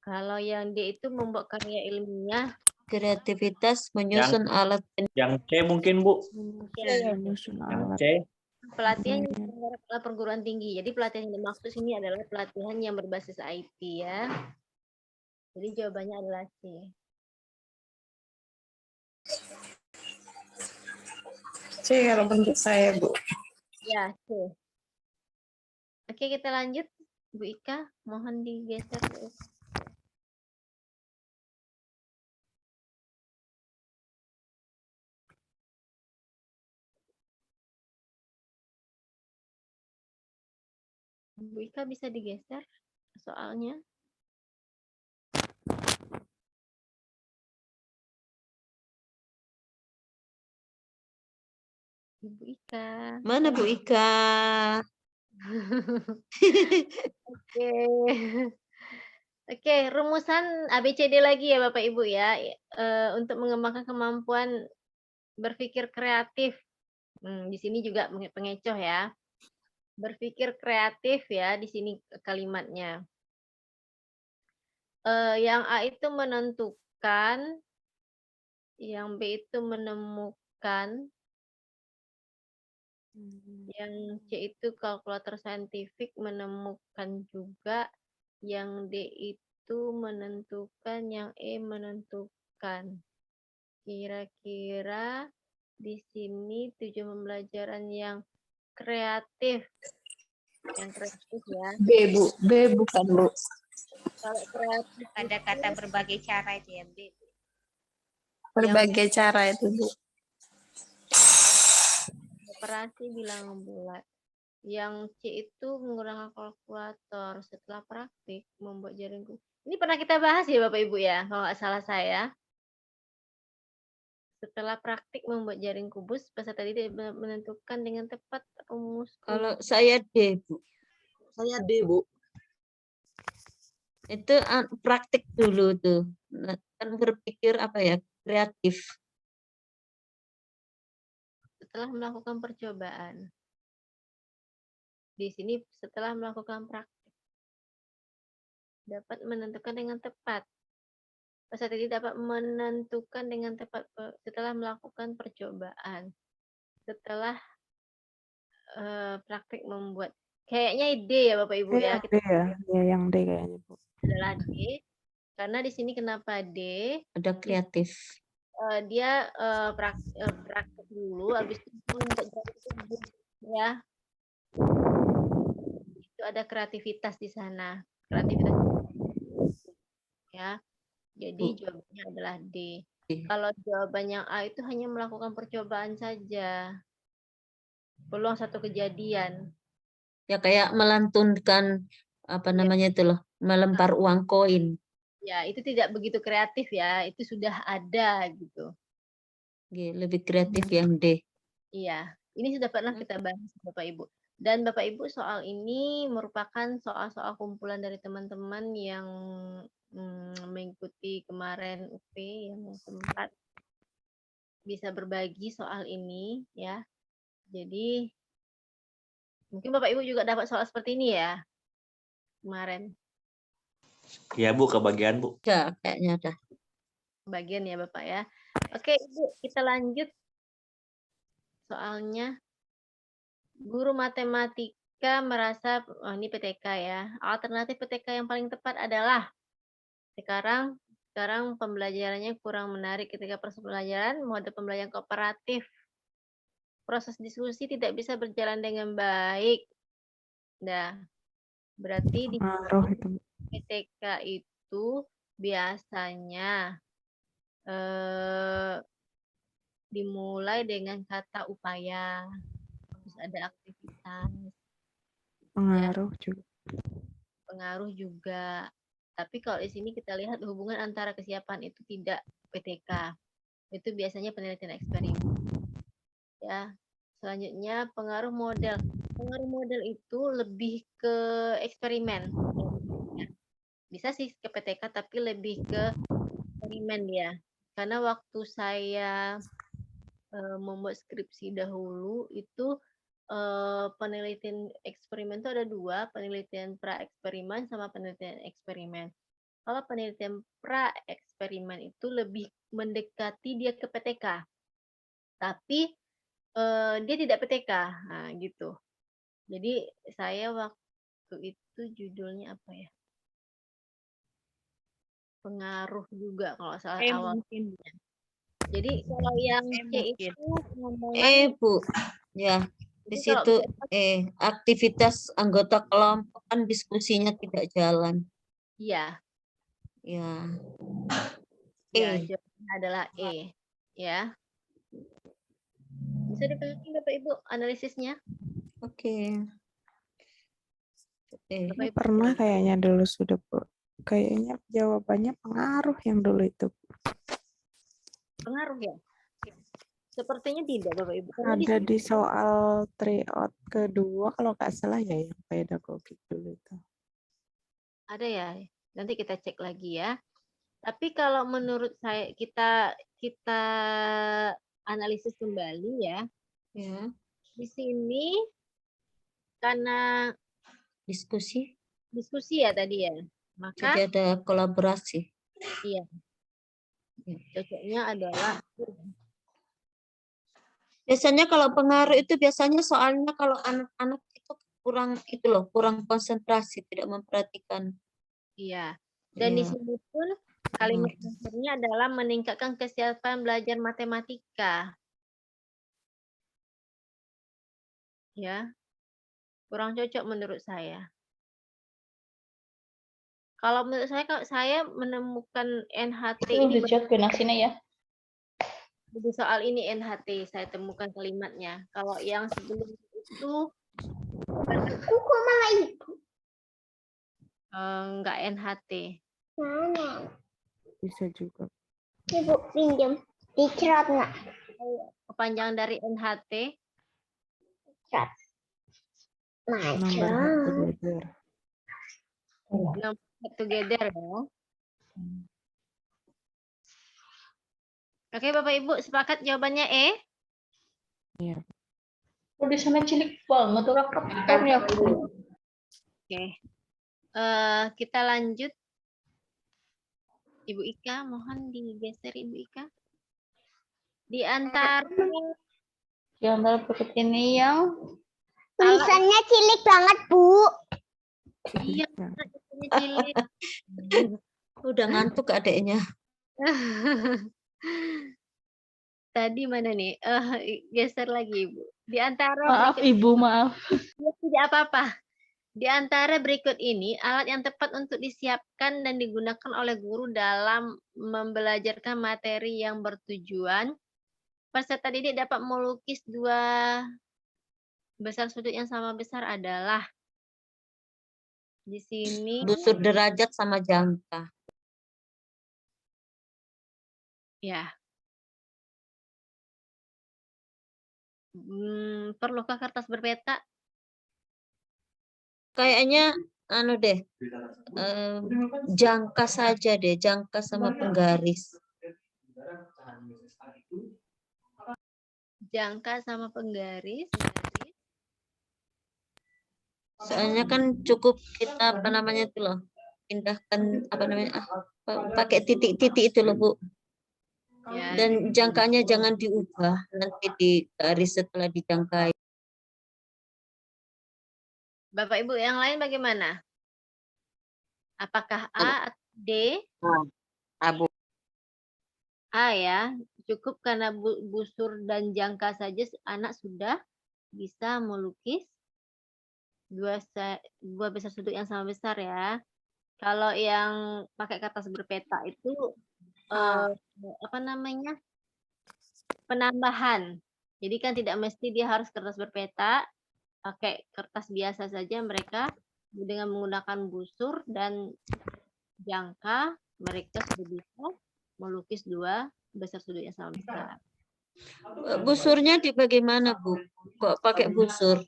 Kalau yang D itu membuat karya ilmiah. Kreativitas menyusun alat. Yang C mungkin, Bu. Menyusun Yang alat. C. Pelatihan yang diselenggarakan oleh perguruan tinggi. Jadi pelatihan yang dimaksud sini adalah pelatihan yang berbasis IT ya. Jadi jawabannya adalah C. C kalau bentuk saya, Bu. Ya, C. Oke, kita lanjut. Bu Ika, mohon digeser. Bu Ika bisa digeser soalnya. Ibu Ika. Mana Bu Ika? Oke. Oke, rumusan ABCD lagi ya Bapak Ibu ya. Untuk mengembangkan kemampuan berpikir kreatif. Di sini juga pengecoh ya. Berpikir kreatif ya di sini kalimatnya. Yang A itu menentukan, yang B itu menemukan, yang C itu kalkulator saintifik menemukan juga, yang D itu menentukan, yang E menentukan. Kira-kira di sini tujuan pembelajaran yang kreatif. Yang kreatif ya. B, Bu. B bukan, Bu. Kalau kreatif Ada kata berbagai cara itu ya, B. Berbagai cara itu, Bu. operasi bilangan bulat. Yang C itu menggunakan kalkulator. Setelah praktik membuat jaring kubus. Ini pernah kita bahas ya Bapak Ibu ya, kalau nggak salah saya. Setelah praktik membuat jaring kubus, peserta didik menentukan dengan tepat rumus. Kalau saya D, Bu. Saya D, Bu. Itu praktik dulu tuh. Kan berpikir apa ya, kreatif. Setelah melakukan percobaan. Di sini setelah melakukan praktik. Dapat menentukan dengan tepat. Peserta didik dapat menentukan dengan tepat setelah melakukan percobaan. Setelah praktik membuat. Kayaknya D ya Bapak Ibu ya. D ya, ya yang D kayaknya Bu. Adalah D. Karena di sini kenapa D? Ada kreatif. Dia praktik dulu, habis itu membuat jaring kubus ya. Itu ada kreativitas di sana. Kreativitas ya. Jadi jawabannya adalah D. Kalau jawaban yang A itu hanya melakukan percobaan saja. Peluang satu kejadian. Ya kayak melantunkan apa namanya itu loh, melempar uang koin. Ya, itu tidak begitu kreatif ya. Itu sudah ada gitu. Lebih kreatif yang D. Iya, ini sudah pernah kita bahas Bapak Ibu. Dan Bapak Ibu soal ini merupakan soal-soal kumpulan dari teman-teman yang mengikuti kemarin UP yang sempat bisa berbagi soal ini ya. Jadi mungkin Bapak Ibu juga dapat soal seperti ini ya kemarin. Ya Bu, kebagian Bu. Ya, kayaknya ada. Bagian ya Bapak ya. Oke Ibu, kita lanjut soalnya. Guru matematika Jika merasa, oh ini PTK ya, alternatif PTK yang paling tepat adalah sekarang pembelajarannya kurang menarik ketika proses pembelajaran, mode pembelajaran kooperatif. Proses diskusi tidak bisa berjalan dengan baik. Nah, berarti di Pengaruh itu. PTK itu biasanya dimulai dengan kata upaya, terus ada aktivitas, Pengaruh juga. pengaruh juga. Tapi kalau di sini kita lihat hubungan antara kesiapan itu tidak PTK. Itu biasanya penelitian eksperimen. Ya. Selanjutnya pengaruh model. Pengaruh model itu lebih ke eksperimen. Bisa sih ke PTK tapi lebih ke eksperimen ya. Karena waktu saya membuat skripsi dahulu itu penelitian eksperimen itu ada dua, penelitian pra-eksperimen sama penelitian eksperimen. Kalau penelitian pra-eksperimen itu lebih mendekati dia ke PTK, tapi dia tidak PTK, nah gitu. Jadi saya waktu itu judulnya apa ya? Pengaruh juga kalau salah awal. Jadi kalau yang C itu pengembangan Bu, ya. Di Jadi kalau situ aktivitas anggota kelompok kan diskusinya tidak jalan. iya, Ya. ya E. jawabannya adalah E, ya. Bisa dipahami Bapak Ibu analisisnya? Oke. Bapak Ibu Pernah kayaknya dulu sudah, Bu. Kayaknya jawabannya pengaruh yang dulu itu. pengaruh ya? Sepertinya tidak Bapak Ibu. Karena Ada di soal tryout kedua kalau nggak salah ya yang pedagogik dulu itu. ada ya. Nanti kita cek lagi ya. Tapi kalau menurut saya kita analisis kembali ya. Ya. Di sini karena Diskusi. ya tadi ya. Maka Jadi ada kolaborasi. iya. Cocoknya adalah Biasanya kalau pengaruh itu biasanya soalnya kalau anak-anak itu kurang konsentrasi, tidak memperhatikan. iya. Dan di Iya. sini pun kalimat akhirnya adalah meningkatkan kesiapan belajar matematika. Ya. Kurang cocok menurut saya. Kalau menurut saya, kalau saya menemukan NHT ini ya. di soal ini NHT saya temukan kalimatnya. Kalau yang sebelum itu enggak NHT. Bisa juga. Ibu pinjam dicerat nggak? Kepanjangan dari NHT. Number together. Number together ya. Oke Bapak Ibu sepakat jawabannya E? Iya. Di sana cilik banget orang kaptennya. Oke. Kita lanjut. Ibu Ika, mohon digeser Ibu Ika. Di antara berikut ini yang Tulisannya cilik banget, Bu. iya, cilik. Udah ngantuk adiknya. Tadi mana nih? Geser lagi Ibu. Di antara maaf Ibu, maaf. tidak apa-apa. Di antara berikut ini, alat yang tepat untuk disiapkan dan digunakan oleh guru dalam membelajarkan materi yang bertujuan. Peserta didik dapat melukis dua besar sudut yang sama besar adalah di sini. Busur derajat sama jangka. Ya. Perlukah kertas berpeta? Kayaknya jangka saja deh, jangka sama penggaris. Jangka sama penggaris. Soalnya kan cukup kita itu loh, pindahkan pakai titik-titik itu loh Bu. Ya. Dan jangkanya jangan diubah nanti di garis setelah dijangkai. Bapak Ibu yang lain bagaimana? Apakah A atau D? Abu. A ya, cukup karena busur dan jangka saja anak sudah bisa melukis dua besar sudut yang sama besar ya. Kalau yang pakai kertas berpeta itu apa namanya? Penambahan. Jadi kan tidak mesti dia harus kertas berpeta, pakai kertas biasa saja mereka dengan menggunakan busur dan jangka mereka sudah bisa melukis dua besar sudut yang sama besar. Busurnya di bagaimana, Bu? Kok pakai busur?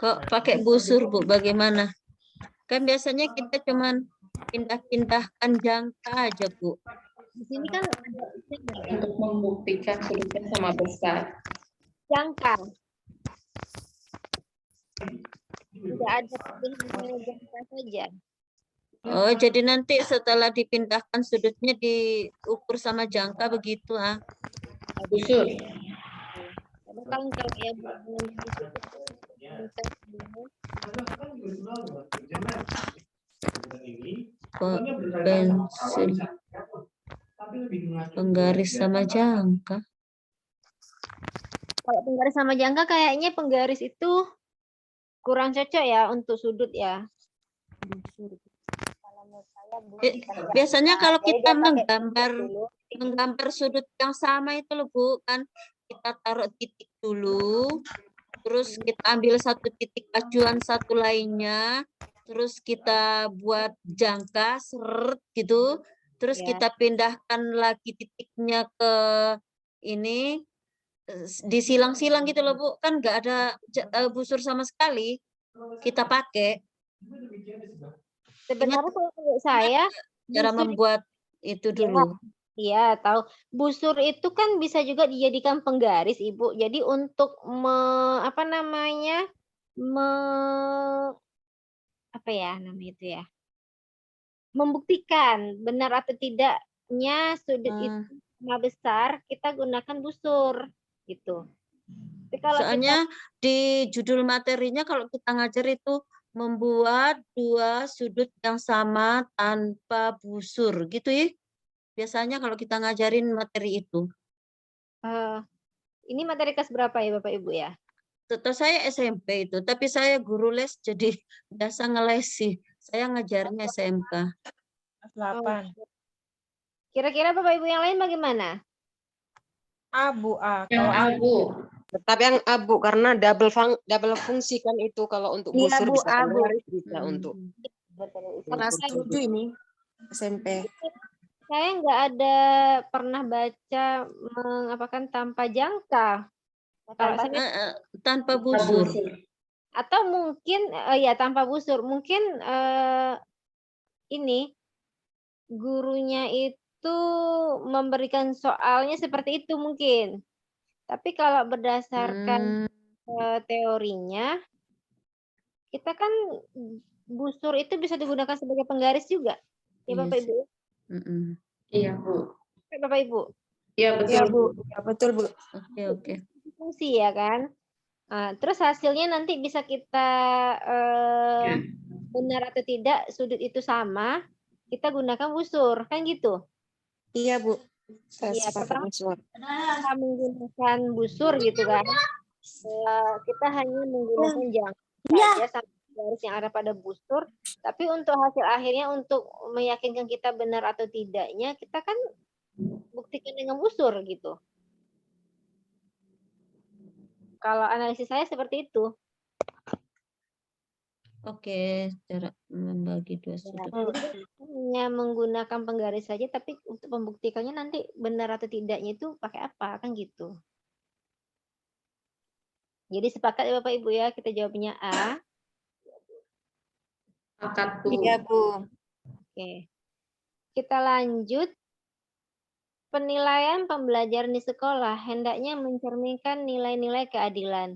Kok pakai busur, Bu? Bagaimana? Kan biasanya kita cuman pindah-pindahkan jangka aja, Bu. Di sini kan ada untuk membuktikan sudutnya sama besar. jangka. Tidak ada pilihan jangka saja. Oh, jadi nanti setelah dipindahkan sudutnya diukur sama jangka begitu, ah? Busur. Karena kan kalau yang pensil, penggaris sama jangka. kalau penggaris sama jangka kayaknya penggaris itu kurang cocok ya untuk sudut ya. Biasanya kalau kita menggambar sudut yang sama itu loh, Bu, kan kita taruh titik dulu, terus kita ambil satu titik acuan satu lainnya, terus kita buat jangka seret gitu, terus kita pindahkan lagi titiknya ke ini, disilang-silang gitu loh, Bu, kan nggak ada busur sama sekali kita pakai. Sebenarnya kalau menurut saya cara membuat itu dulu. Iya, tahu. Busur itu kan bisa juga dijadikan penggaris, Ibu. Jadi untuk apa namanya? Apa ya namanya itu ya? Membuktikan benar atau tidaknya sudut itu sama besar, kita gunakan busur gitu. Tapi kalau soalnya di judul materinya kalau kita ngajar itu membuat dua sudut yang sama tanpa busur gitu ya. Biasanya kalau kita ngajarin materi itu. Ini materi kelas berapa ya Bapak Ibu ya? Setahu saya SMP itu, tapi saya guru les jadi biasa ngelesi. Saya ngajarnya SMK. 8. Kira-kira Bapak Ibu yang lain bagaimana? Abu, Yang abu. Tetap yang abu karena double fungsi kan itu kalau untuk busur bisa penggaris bisa untuk. Kelas 7 ini SMP. Saya nggak ada pernah baca mengapakan tanpa jangka. Tanpa busur. Atau mungkin ya tanpa busur. Mungkin ini gurunya itu memberikan soalnya seperti itu mungkin. Tapi kalau berdasarkan teorinya, kita kan busur itu bisa digunakan sebagai penggaris juga. Ya Bapak Ibu? Iya, Bu. Bapak Ibu? Iya, betul, Bu. Ya, betul, Bu. Oke. Fungsi ya kan? Terus hasilnya nanti bisa kita benar atau tidak sudut itu sama, kita gunakan busur, kan gitu? Iya, Bu. Iya, pertama kita menggunakan busur gitu kan. Kita hanya menggunakan jangka saja sama garis yang ada pada busur, tapi untuk hasil akhirnya untuk meyakinkan kita benar atau tidaknya, kita kan buktikan dengan busur gitu. Kalau analisis saya seperti itu. Oke, cara membagi dua sudut. Hanya menggunakan penggaris saja, tapi untuk membuktikannya nanti benar atau tidaknya itu pakai apa, kan gitu. Jadi sepakat ya Bapak Ibu ya, kita jawabnya A. Sepakat, Bu. Iya, Bu. Oke. Kita lanjut. Penilaian pembelajaran di sekolah hendaknya mencerminkan nilai-nilai keadilan.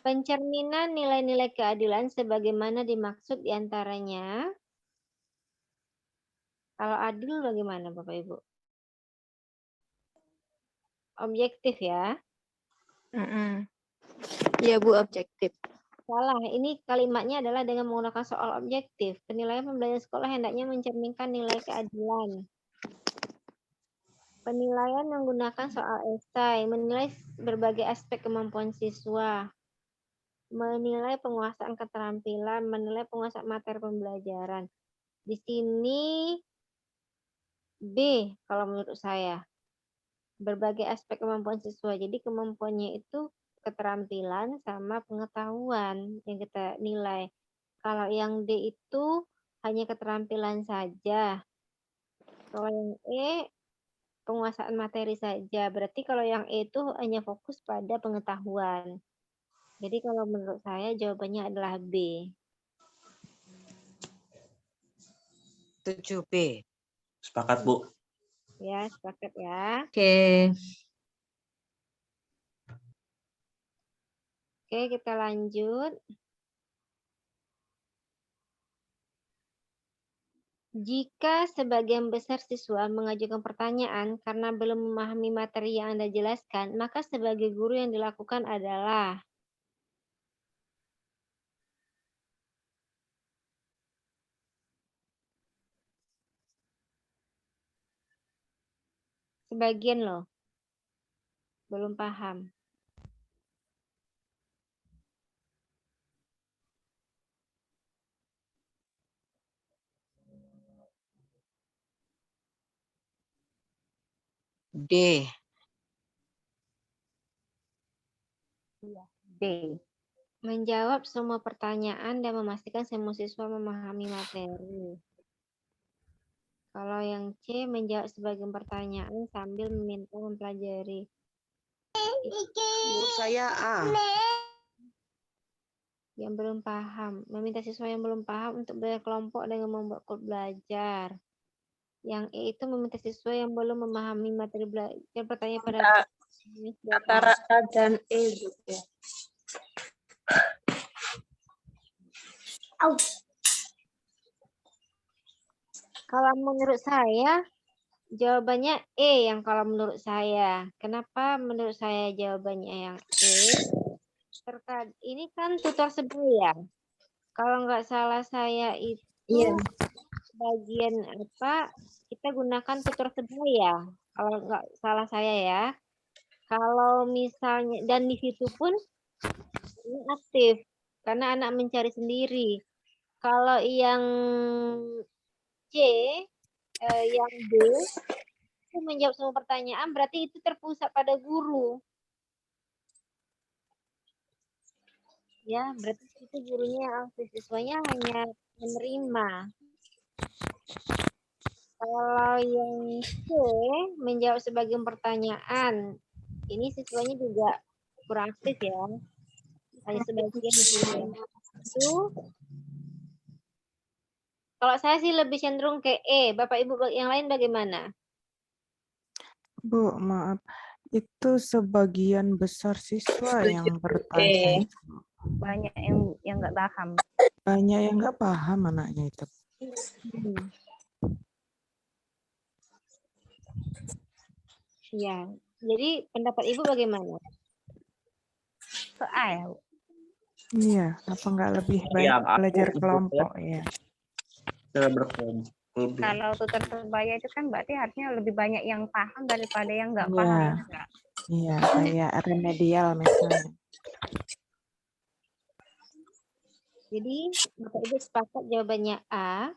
Pencerminan nilai-nilai keadilan sebagaimana dimaksud diantaranya. Kalau adil bagaimana Bapak Ibu? objektif ya. Iya Bu, objektif. Salah, ini kalimatnya adalah dengan menggunakan soal objektif. Penilaian pembelajaran sekolah hendaknya mencerminkan nilai keadilan. Penilaian menggunakan soal esai, menilai berbagai aspek kemampuan siswa, menilai penguasaan keterampilan, menilai penguasaan materi pembelajaran. Di sini B kalau menurut saya. Berbagai aspek kemampuan siswa. Jadi kemampuannya itu keterampilan sama pengetahuan yang kita nilai. Kalau yang D itu hanya keterampilan saja. Kalau yang E penguasaan materi saja. Berarti kalau yang E itu hanya fokus pada pengetahuan. Jadi kalau menurut saya jawabannya adalah B. 7B. Sepakat, Bu. Ya, sepakat ya. Oke. Oke, kita lanjut. Jika sebagian besar siswa mengajukan pertanyaan karena belum memahami materi yang Anda jelaskan, maka sebagai guru yang dilakukan adalah sebagian loh, belum paham. D. D. Menjawab semua pertanyaan dan memastikan semua siswa memahami materi. Kalau yang C, menjawab sebagian pertanyaan sambil meminta mempelajari. Menurut saya A. Yang belum paham. Meminta siswa yang belum paham untuk belajar kelompok dengan membuat kod belajar. Yang E itu meminta siswa yang belum memahami materi belajar bertanya pada Antara A dan E juga. Kalau menurut saya, jawabannya E yang kalau menurut saya. Kenapa menurut saya jawabannya yang E? Terkait ini kan tutor sebaya. Kalau nggak salah saya itu bagian apa? Kita gunakan tutor sebaya. Kalau nggak salah saya ya. Kalau misalnya dan di situ pun ini aktif karena anak mencari sendiri. Kalau yang C, yang B itu menjawab semua pertanyaan, berarti itu terpusat pada guru. Ya, berarti itu gurunya yang aktif, siswanya hanya menerima. Kalau yang C menjawab sebagian pertanyaan, ini siswanya juga kurang aktif ya, hanya sebagian itu. Kalau saya sih lebih cenderung ke E. Bapak Ibu yang lain bagaimana? Bu, maaf. Itu sebagian besar siswa yang bertanya. Banyak yang nggak paham. Banyak yang nggak paham anaknya itu. Ya, jadi pendapat Ibu bagaimana? Ke A ya, Bu? Iya, apa nggak lebih baik belajar kelompok ya? Kalau tutor sebaya itu kan berarti harusnya lebih banyak yang paham daripada yang nggak paham. Iya, Ya, enggak? iya, kayak remedial misalnya. Jadi Bapak Ibu sepakat jawabannya A.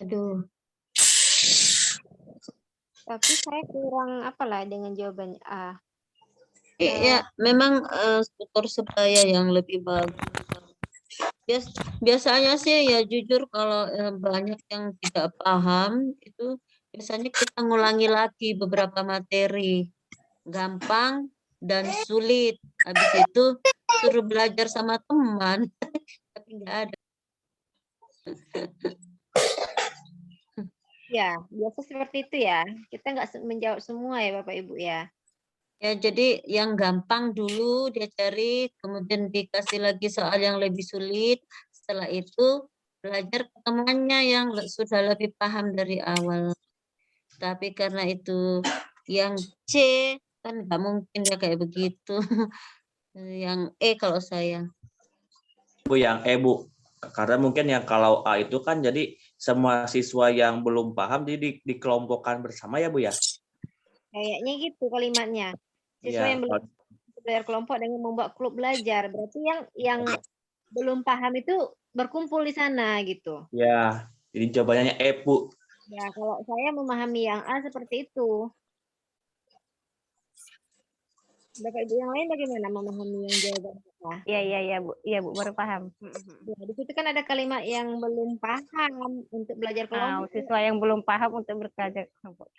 Aduh. Tapi saya kurang apalah dengan jawabannya A. Ya, memang tutor sebaya yang lebih bagus. Biasanya sih ya jujur kalau banyak yang tidak paham itu biasanya kita ngulangi lagi beberapa materi. Gampang dan sulit. Habis itu suruh belajar sama teman. Tapi nggak ada. Ya, biasa seperti itu ya. Kita nggak menjawab semua ya Bapak Ibu ya. Ya, jadi yang gampang dulu dia cari, kemudian dikasih lagi soal yang lebih sulit. Setelah itu belajar ke temannya yang sudah lebih paham dari awal. Tapi karena itu yang C kan nggak mungkin ya kayak begitu. Yang E kalau saya. Bu, yang E, Bu. Karena mungkin yang kalau A itu kan jadi semua siswa yang belum paham jadi dikelompokkan bersama ya, Bu ya? Kayaknya gitu kalimatnya. Siswa Iya. yang belum belajar kelompok dengan membuat klub belajar. Berarti yang belum paham itu berkumpul di sana gitu. Ya, jadi jawabannya E, Bu. Ya, kalau saya memahami yang A seperti itu. Bapak Ibu yang lain bagaimana memahami yang jawaban A? Iya Bu, baru paham. Ya, di situ kan ada kalimat yang belum paham untuk belajar kelompok. Siswa yang belum paham untuk belajar kelompok.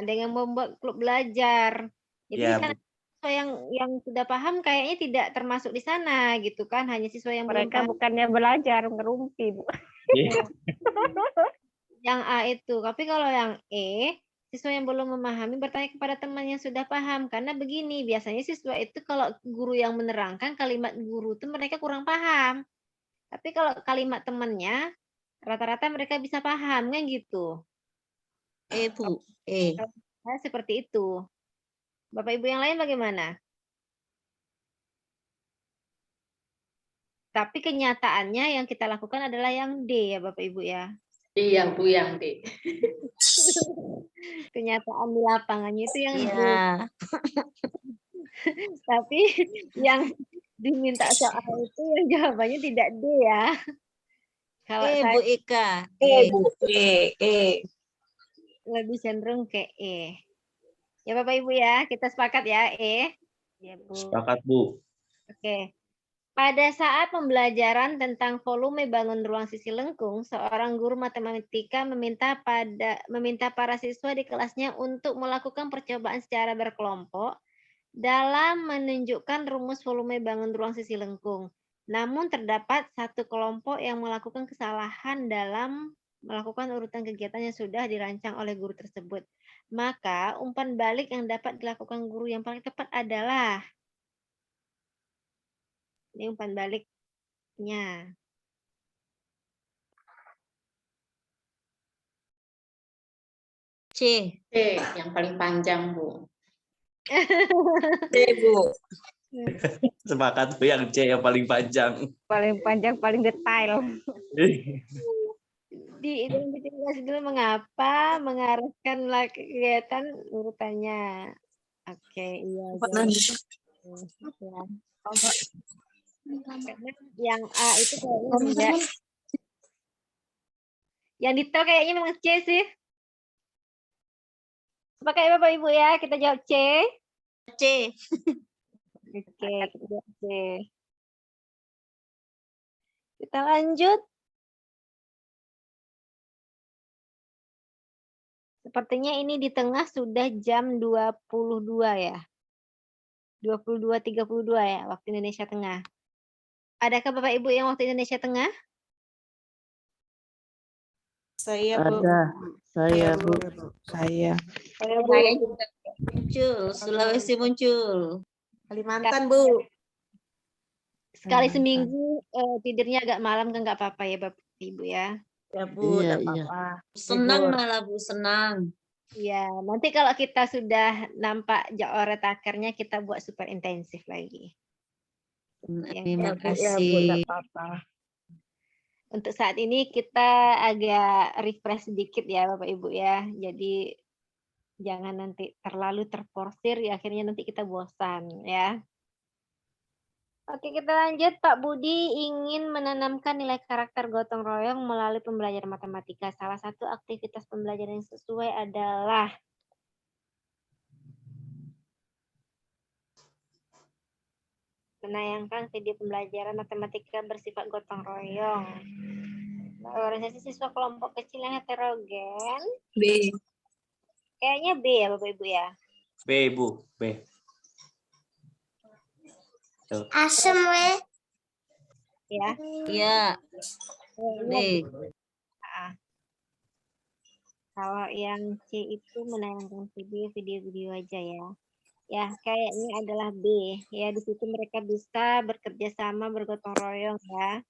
Dengan membuat klub belajar. Jadi Ya, kan siswa yang sudah paham kayaknya tidak termasuk di sana gitu kan, hanya siswa yang belum Mereka paham. bukannya belajar, ngerumpi, Bu. Yang A itu. Tapi kalau yang E, siswa yang belum memahami bertanya kepada teman yang sudah paham. Karena begini, biasanya siswa itu kalau guru yang menerangkan kalimat guru itu mereka kurang paham. Tapi kalau kalimat temannya, rata-rata mereka bisa paham kan gitu. Bu. Seperti itu. Bapak Ibu yang lain bagaimana? Tapi kenyataannya yang kita lakukan adalah yang D ya Bapak Ibu ya. Iya Bu, yang D. Kenyataan di lapangannya itu yang D. Iya. Tapi yang diminta soal itu yang jawabannya tidak D ya. Kalau saya Bu Ika. Bu. E. Lebih cenderung ke E. Ya Bapak Ibu ya, kita sepakat ya E. Ya Bu. Sepakat Bu. Oke. Pada saat pembelajaran tentang volume bangun ruang sisi lengkung, seorang guru matematika meminta para siswa di kelasnya untuk melakukan percobaan secara berkelompok dalam menunjukkan rumus volume bangun ruang sisi lengkung. Namun terdapat satu kelompok yang melakukan kesalahan dalam melakukan urutan kegiatan yang sudah dirancang oleh guru tersebut. Maka umpan balik yang dapat dilakukan guru yang paling tepat adalah ini umpan baliknya. C. Yang paling panjang Bu. C, Bu. Sepakat Bu, yang C yang paling panjang. Paling panjang, paling detail. Diidentifikasi dulu mengapa mengarahkan kegiatan urutannya. Oke, iya. Ya. Karena yang A itu kayaknya enggak. Yang detail kayaknya memang C sih. Pakai Bapak Ibu ya, kita jawab C. C. Oke, kita jawab C. Kita lanjut. Sepertinya ini di tengah sudah jam 22 ya. 22.32 ya, waktu Indonesia Tengah. Adakah Bapak Ibu yang waktu Indonesia Tengah? Saya Bu. Ada. Saya Bu. Saya. Saya juga. Muncul, Sulawesi muncul. Kalimantan Bu. Sekali seminggu tidurnya agak malam kan nggak apa-apa ya Bapak Ibu ya. Ya Bu, Iya, tidak apa-apa. Senang malah Bu, senang. Iya, nanti kalau kita sudah nampak jaoret akhirnya kita buat super intensif lagi. Terima Ya Bu, kasih. tidak apa-apa. Untuk saat ini kita agak refresh sedikit ya Bapak Ibu ya. Jadi jangan nanti terlalu terporsir ya akhirnya nanti kita bosan ya. Oke, kita lanjut. Pak Budi ingin menanamkan nilai karakter gotong royong melalui pembelajaran matematika. Salah satu aktivitas pembelajaran yang sesuai adalah menayangkan video pembelajaran matematika bersifat gotong royong. Organisasi siswa kelompok kecil yang heterogen. B. Kayaknya B ya Bapak Ibu ya. B Bu, B. Asem weh. Ya. Iya. B. Kalau yang C itu menayangkan video aja ya. Ya, kayaknya adalah B. Ya, di situ mereka bisa bekerja sama bergotong royong ya.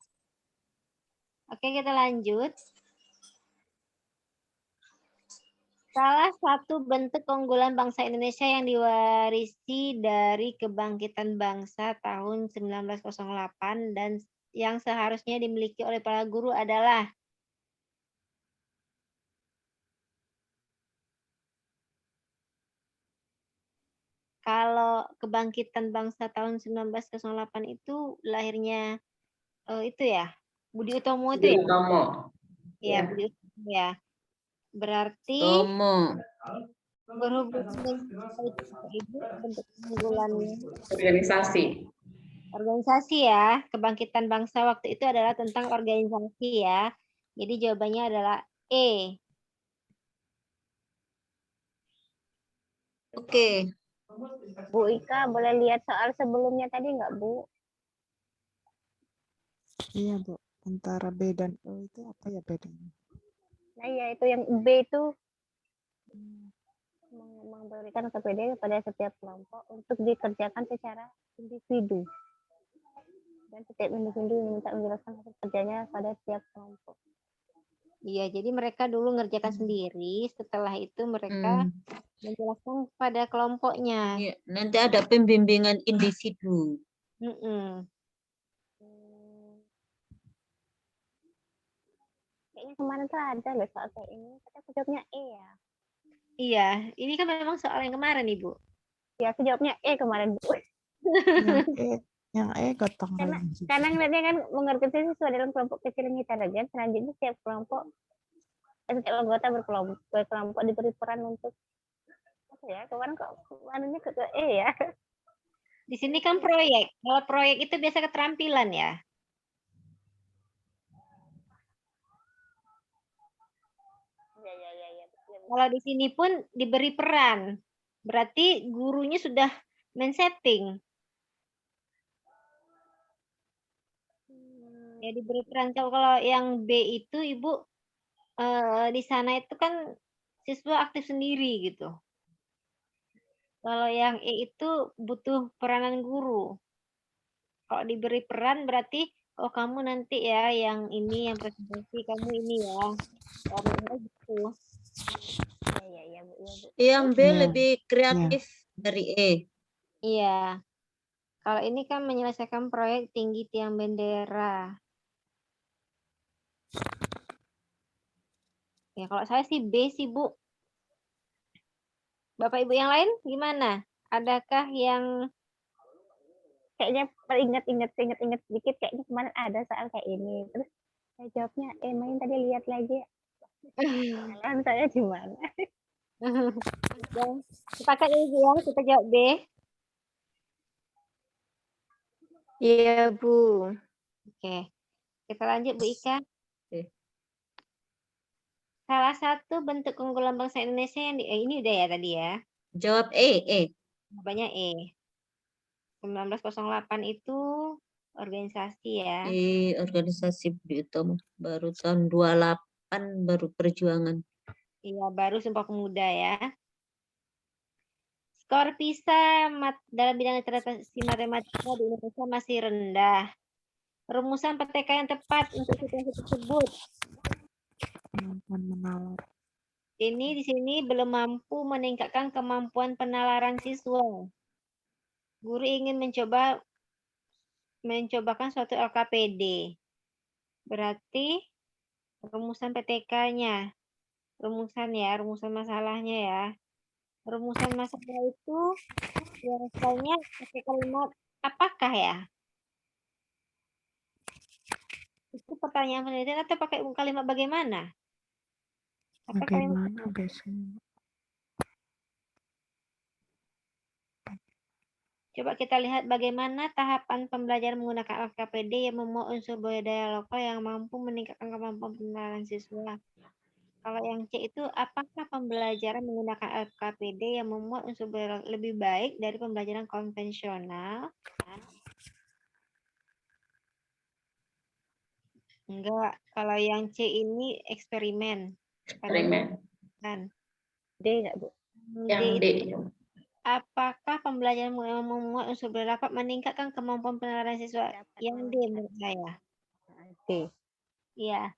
Oke, kita lanjut. Salah satu bentuk keunggulan bangsa Indonesia yang diwarisi dari kebangkitan bangsa tahun 1908 dan yang seharusnya dimiliki oleh para guru adalah kalau kebangkitan bangsa tahun 1908 itu lahirnya itu ya, Budi Utomo itu Budi ya? Utomo. Iya, Ya. Budi Utomo ya. Berarti Tomo. berhubungan dengan Ibu bentuk keunggulannya. Organisasi ya, kebangkitan bangsa waktu itu adalah tentang organisasi ya. Jadi jawabannya adalah E. Oke. Bu Ika, boleh lihat soal sebelumnya tadi nggak, Bu? Iya, Bu. Antara B dan O itu apa ya bedanya? Nah, ya itu yang B itu memberikan KPD kepada setiap kelompok untuk dikerjakan secara individu. Dan setiap individu meminta menjelaskan hasil kerjanya pada setiap kelompok. Iya, jadi mereka dulu ngerjakan sendiri, setelah itu mereka menjelaskan pada kelompoknya. Ya, nanti ada pembimbingan individu. Kayaknya kemarin tuh ada loh soal kayak ini, tapi aku jawabnya E ya. Iya, ini kan memang soal yang kemarin, Ibu. Ya, aku jawabnya E kemarin, Bu. Yang E gotong Karena ngeliatnya kan mengerti siswa dalam kelompok kecil yang heterogen, selanjutnya setiap anggota berkelompok diberi peran untuk apa ya? Kemarin kok manunya ke E ya. Di sini kan proyek. Kalau proyek itu biasa keterampilan ya. Kalau di sini pun diberi peran. Berarti gurunya sudah men-setting. Ya diberi peran. Kalau yang B itu Ibu di sana itu kan siswa aktif sendiri gitu. Kalau yang E itu butuh peranan guru. Kalau diberi peran berarti oh kamu nanti ya yang ini yang presentasi, kamu ini ya. Gitu. Iya, Bu. Yang B lebih kreatif dari E. Iya. Kalau ini kan menyelesaikan proyek tinggi tiang bendera. Ya, kalau saya sih B sih, Bu. Bapak Ibu yang lain gimana? Adakah yang kayaknya ingat sedikit kayaknya kemarin ada soal kayak ini. Terus saya jawabnya main tadi lihat lagi. Kan saya gimana? Sepakat Ibu ya, kita jawab B. Iya, Bu. Oke. Kita lanjut Bu Ika. Salah satu bentuk keunggulan bangsa Indonesia yang ini udah ya tadi ya. Jawab E. Jawabannya E. 1908 itu organisasi ya. Organisasi Budi Utomo. Baru tahun 28 baru perjuangan. Iya, baru Sumpah Pemuda ya. Skor PISA dalam bidang literasi matematika di Indonesia masih rendah. Rumusan PTK yang tepat untuk situasi tersebut. Kemampuan menalar. Ini di sini belum mampu meningkatkan kemampuan penalaran siswa. Guru ingin mencobakan suatu LKPD. Berarti rumusan PTK-nya. Rumusan masalahnya ya. Rumusan masalah itu biasanya pakai kalimat apakah ya? Itu pertanyaan penelitian atau pakai kalimat bagaimana? Bagaimana biasanya? Coba kita lihat bagaimana tahapan pembelajaran menggunakan LKPD yang memuat unsur budaya lokal yang mampu meningkatkan kemampuan penalaran siswa. Kalau yang C itu, apakah pembelajaran menggunakan LKPD yang memuat unsur budaya lebih baik dari pembelajaran konvensional? Enggak, kalau yang C ini eksperimen. Kan. D enggak, Bu? Yang D. Apakah pembelajaran memuat unsur budaya dapat meningkatkan kemampuan penalaran siswa? Yang D menurut saya. D. Iya.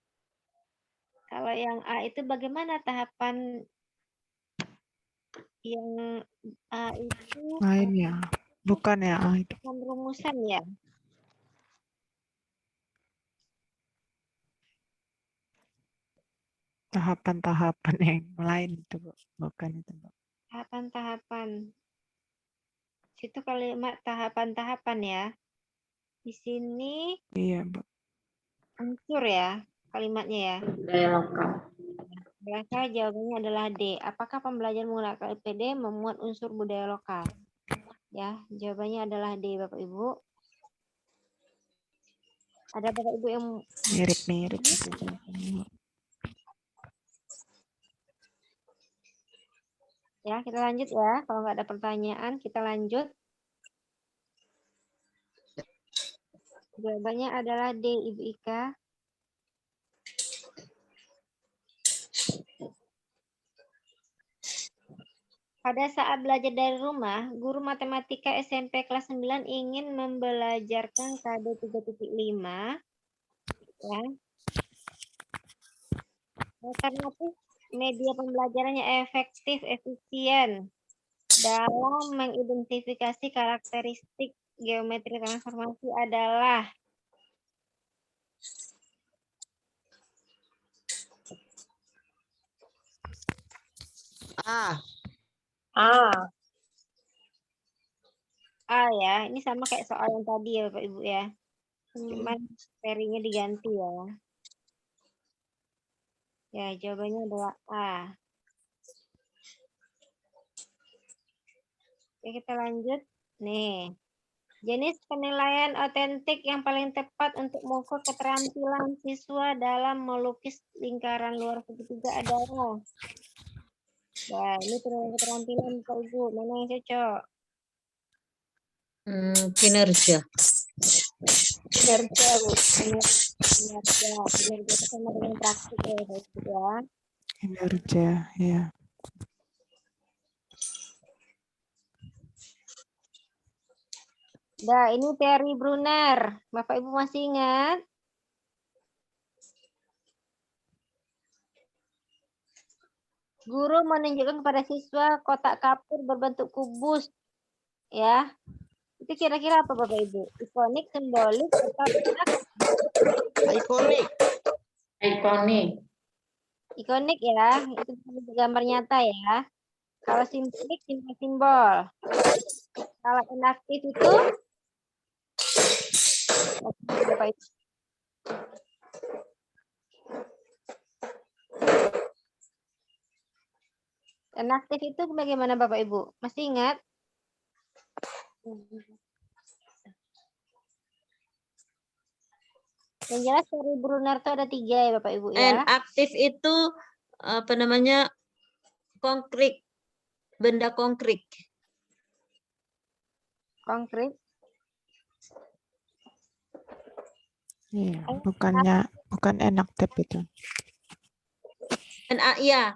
Kalau yang A itu bagaimana tahapan yang A itu Lain ya. Bukan ya itu. rumusan ya? Tahapan-tahapan yang lain itu, Bu. Bukan itu, Bu. Tahapan-tahapan. Situ kalimat tahapan-tahapan ya. Di sini Iya, Bu. unsur ya kalimatnya ya. Budaya lokal. Maka jawabannya adalah D. Apakah pembelajaran menggunakan LPD memuat unsur budaya lokal? Ya, jawabannya adalah D, Bapak Ibu. Ada Bapak Ibu yang Mirip-mirip itu jawabannya. ya, kita lanjut ya. Kalau nggak ada pertanyaan, kita lanjut. Jawabannya adalah D, Ibu Ika. Pada saat belajar dari rumah, guru matematika SMP kelas 9 ingin membelajarkan KD 3.5 ya. Alternatif media pembelajarannya efektif, efisien dalam mengidentifikasi karakteristik geometri transformasi adalah A. A ya. Ini sama kayak soal yang tadi ya Bapak Ibu ya. Cuman serinya diganti ya. Ya, jawabannya adalah A. Oke, kita lanjut. Nih. Jenis penilaian otentik yang paling tepat untuk mengukur keterampilan siswa dalam melukis lingkaran luar segitiga adalah. Nah, ini penilaian keterampilan Pak Ibu. Mana yang cocok? Kinerja. Kinerja, Bu. Kinerja itu sama dengan praktik ya, Pak Ibu ya. Kinerja, ya. Nah, ini teori Brunner. Bapak Ibu masih ingat? Guru menunjukkan kepada siswa kotak kapur berbentuk kubus. Ya. Itu kira-kira apa Bapak Ibu? Ikonik, simbolik, atau Ikonik. Ikonik. Ikonik ya. Itu gambar nyata ya. Kalau simbolik, simbol-simbol. Kalau inaktif itu Bapak Ibu. Inaktif itu bagaimana Bapak Ibu? Masih ingat? Yang jelas teori Brunner itu ada 3 ya Bapak Ibu ya. Aktif itu apa namanya? Konkret. Benda konkret. Konkret. Iya, bukan inaktif itu. Iya.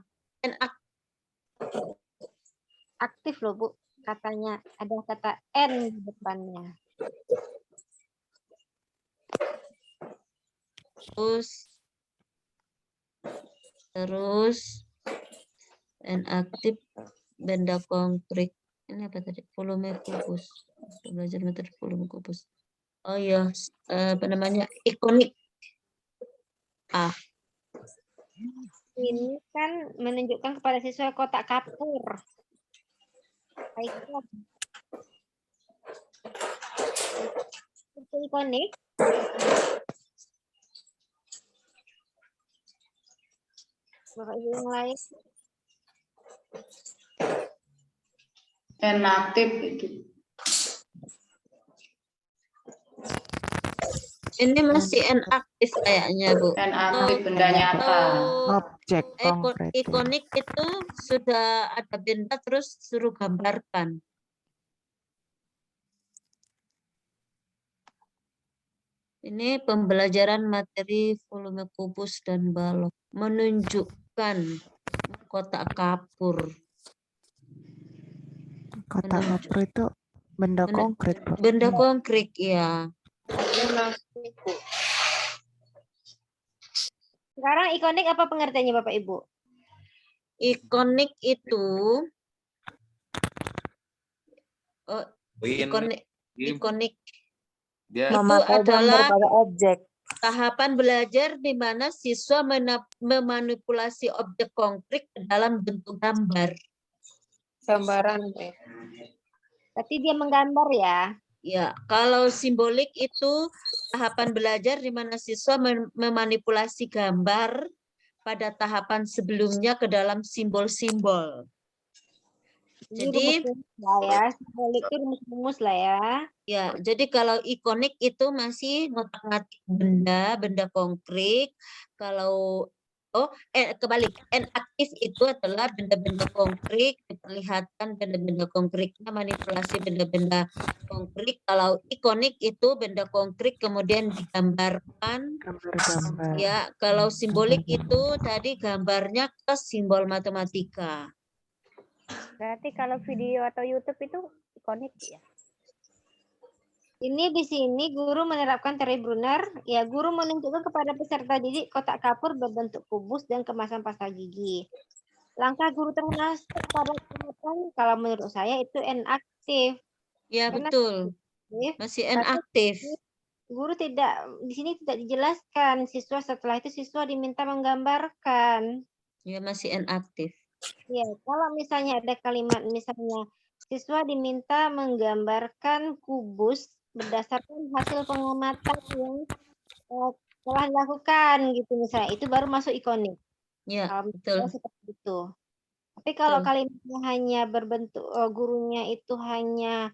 Aktif loh Bu. Katanya ada kata N di depannya. Terus aktif benda konkret. Ini apa tadi? Volume kubus. Belajar metode volume kubus. Oh iya, apa namanya? Ikonik. A. Ini kan menunjukkan kepada siswa kotak kapur. Baiklah. Itu ikonik. Bapak Ibu yang lain. Inaktif itu. Ini masih inaktif kayaknya, Bu. Inaktif benda nyata. Objek konkret. Ikonik itu sudah ada benda terus suruh gambarkan. Ini pembelajaran materi volume kubus dan balok. Menunjukkan kotak kapur. Kotak kapur itu benda konkret, Bu. Benda konkret, ya. Sekarang ikonik apa pengertiannya Bapak Ibu? Ikonik itu Win, ikonik dia itu adalah tahapan belajar di mana siswa memanipulasi objek konkret dalam bentuk gambar. Gambaran. Berarti dia menggambar ya? Ya, kalau simbolik itu tahapan belajar di mana siswa memanipulasi gambar pada tahapan sebelumnya ke dalam simbol-simbol. Jadi ya, simbolik itu rumus-rumus lah ya. Ya, jadi kalau ikonik itu masih ngotak-ngatik benda konkret. Kalau kebalik, aktif itu adalah benda-benda konkret, diperlihatkan benda-benda konkretnya, manipulasi benda-benda konkret. Kalau ikonik itu benda konkret kemudian digambarkan. Gambar-gambar. Ya, kalau simbolik itu tadi gambarnya ke simbol matematika. Berarti kalau video atau YouTube itu ikonik ya? Ini di sini guru menerapkan teori Brunner. Ya, guru menunjukkan kepada peserta didik kotak kapur berbentuk kubus dan kemasan pasta gigi. Langkah guru termasuk pada kalau menurut saya itu inaktif. Ya, betul. Masih inaktif. Guru tidak di sini tidak dijelaskan. Siswa setelah itu siswa diminta menggambarkan. Ya, masih inaktif. Ya, kalau misalnya ada kalimat misalnya siswa diminta menggambarkan kubus berdasarkan hasil pengamatan yang telah dilakukan gitu misalnya, itu baru masuk ikonik. Ya, betul. Seperti itu. Tapi kalau kalimatnya hanya berbentuk gurunya itu hanya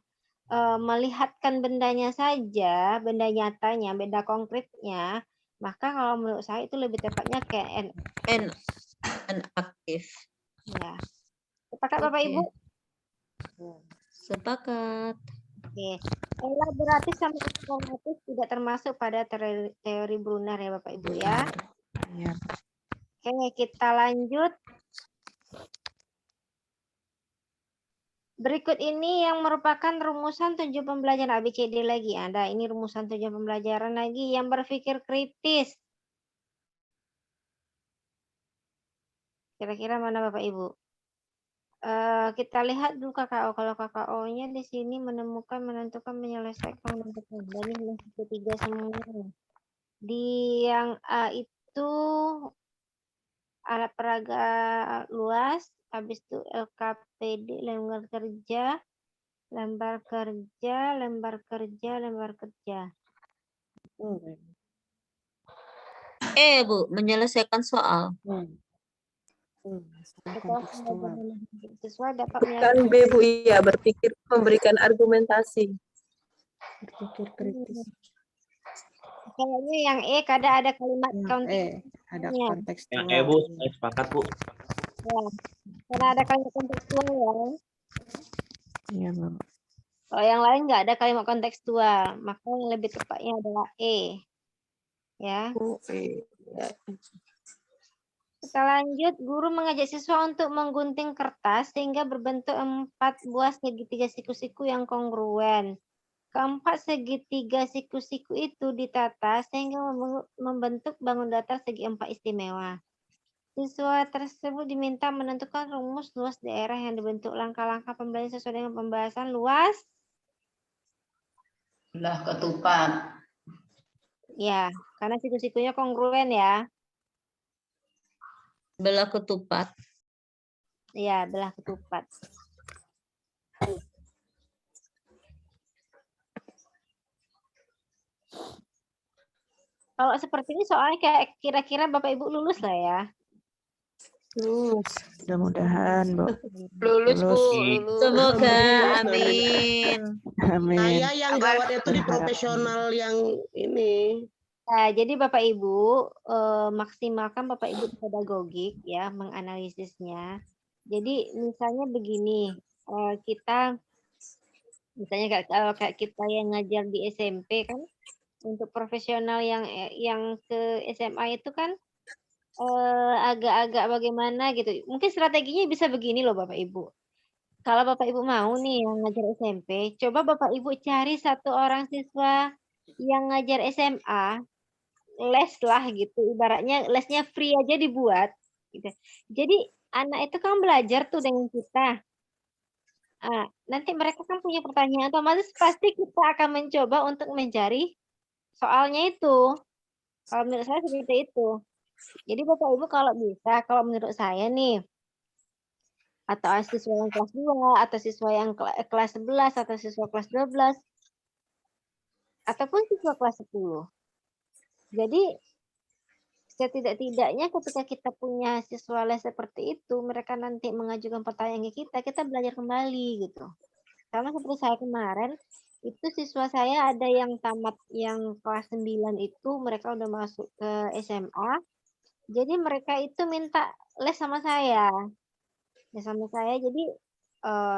melihatkan bendanya saja, benda nyatanya, benda konkretnya, maka kalau menurut saya itu lebih tepatnya kayak inaktif. Ya. Sepakat Bapak Ibu? Sepakat. Oke. Elaboratif sama informatif tidak termasuk pada teori Brunner ya Bapak Ibu ya. Ya. Oke, kita lanjut. Berikut ini yang merupakan rumusan tujuan pembelajaran ABCD lagi. Ada ini rumusan tujuan pembelajaran lagi yang berpikir kritis. Kira-kira mana Bapak Ibu? Kita lihat dulu KKO. Kalau KKO-nya di sini menemukan, menentukan, menyelesaikan, menentukan. Dan ini ketiga semua. Di yang A itu alat peraga luas, habis itu LKPD, lembar kerja, lembar kerja, lembar kerja, lembar kerja. Bu, menyelesaikan soal. Siswa dapat Kan B, Bu, ya, berpikir memberikan argumentasi. Berpikir kritis. Kayaknya yang E kadang ada kalimat konteks. Ada konteks. Yang E, Bu, saya sepakat, Bu. Ya, karena ada kalimat kontekstual ya. Iya, Bu. Kalau yang lain nggak ada kalimat kontekstual, maka yang lebih tepatnya adalah E. Ya. Kita lanjut, guru mengajak siswa untuk menggunting kertas sehingga berbentuk 4 buah segitiga siku-siku yang kongruen. Keempat segitiga siku-siku itu ditata sehingga membentuk bangun datar segi 4 istimewa. Siswa tersebut diminta menentukan rumus luas daerah yang dibentuk. Langkah-langkah pembelajaran sesuai dengan pembahasan luas. Belah ketupat. Ya, karena siku-sikunya kongruen ya. Belah ketupat. Ya, belah ketupat. Kalau seperti ini soalnya kayak kira-kira Bapak Ibu lulus lah ya. Lulus. Mudah-mudahan, Bu. Lulus, Bu. Lulus. Semoga, amin. Amin. Saya yang gawat itu di profesional yang ini. Nah, jadi Bapak Ibu maksimalkan Bapak Ibu pedagogik ya, menganalisisnya. Jadi misalnya begini, kita misalnya kalau kayak kita yang ngajar di SMP kan, untuk profesional yang ke SMA itu kan agak-agak bagaimana gitu. Mungkin strateginya bisa begini loh Bapak Ibu. Kalau Bapak Ibu mau nih yang ngajar SMP, coba Bapak Ibu cari 1 orang siswa yang ngajar SMA. les lah gitu. Ibaratnya lesnya free aja dibuat. Gitu. Jadi anak itu kan belajar tuh dengan kita. Nanti mereka kan punya pertanyaan, otomatis pasti kita akan mencoba untuk mencari soalnya itu. Kalau menurut saya seperti itu. Jadi Bapak Ibu kalau bisa, kalau menurut saya nih, atau siswa yang kelas 2, atau siswa yang kelas 11, atau siswa kelas 12, ataupun siswa kelas 10. Jadi setidak-tidaknya ketika kita punya siswa les seperti itu, mereka nanti mengajukan pertanyaan ke kita belajar kembali gitu. Karena seperti saya kemarin, itu siswa saya ada yang tamat yang kelas 9 itu, mereka udah masuk ke SMA. Jadi mereka itu minta les sama saya. Ya sama saya, jadi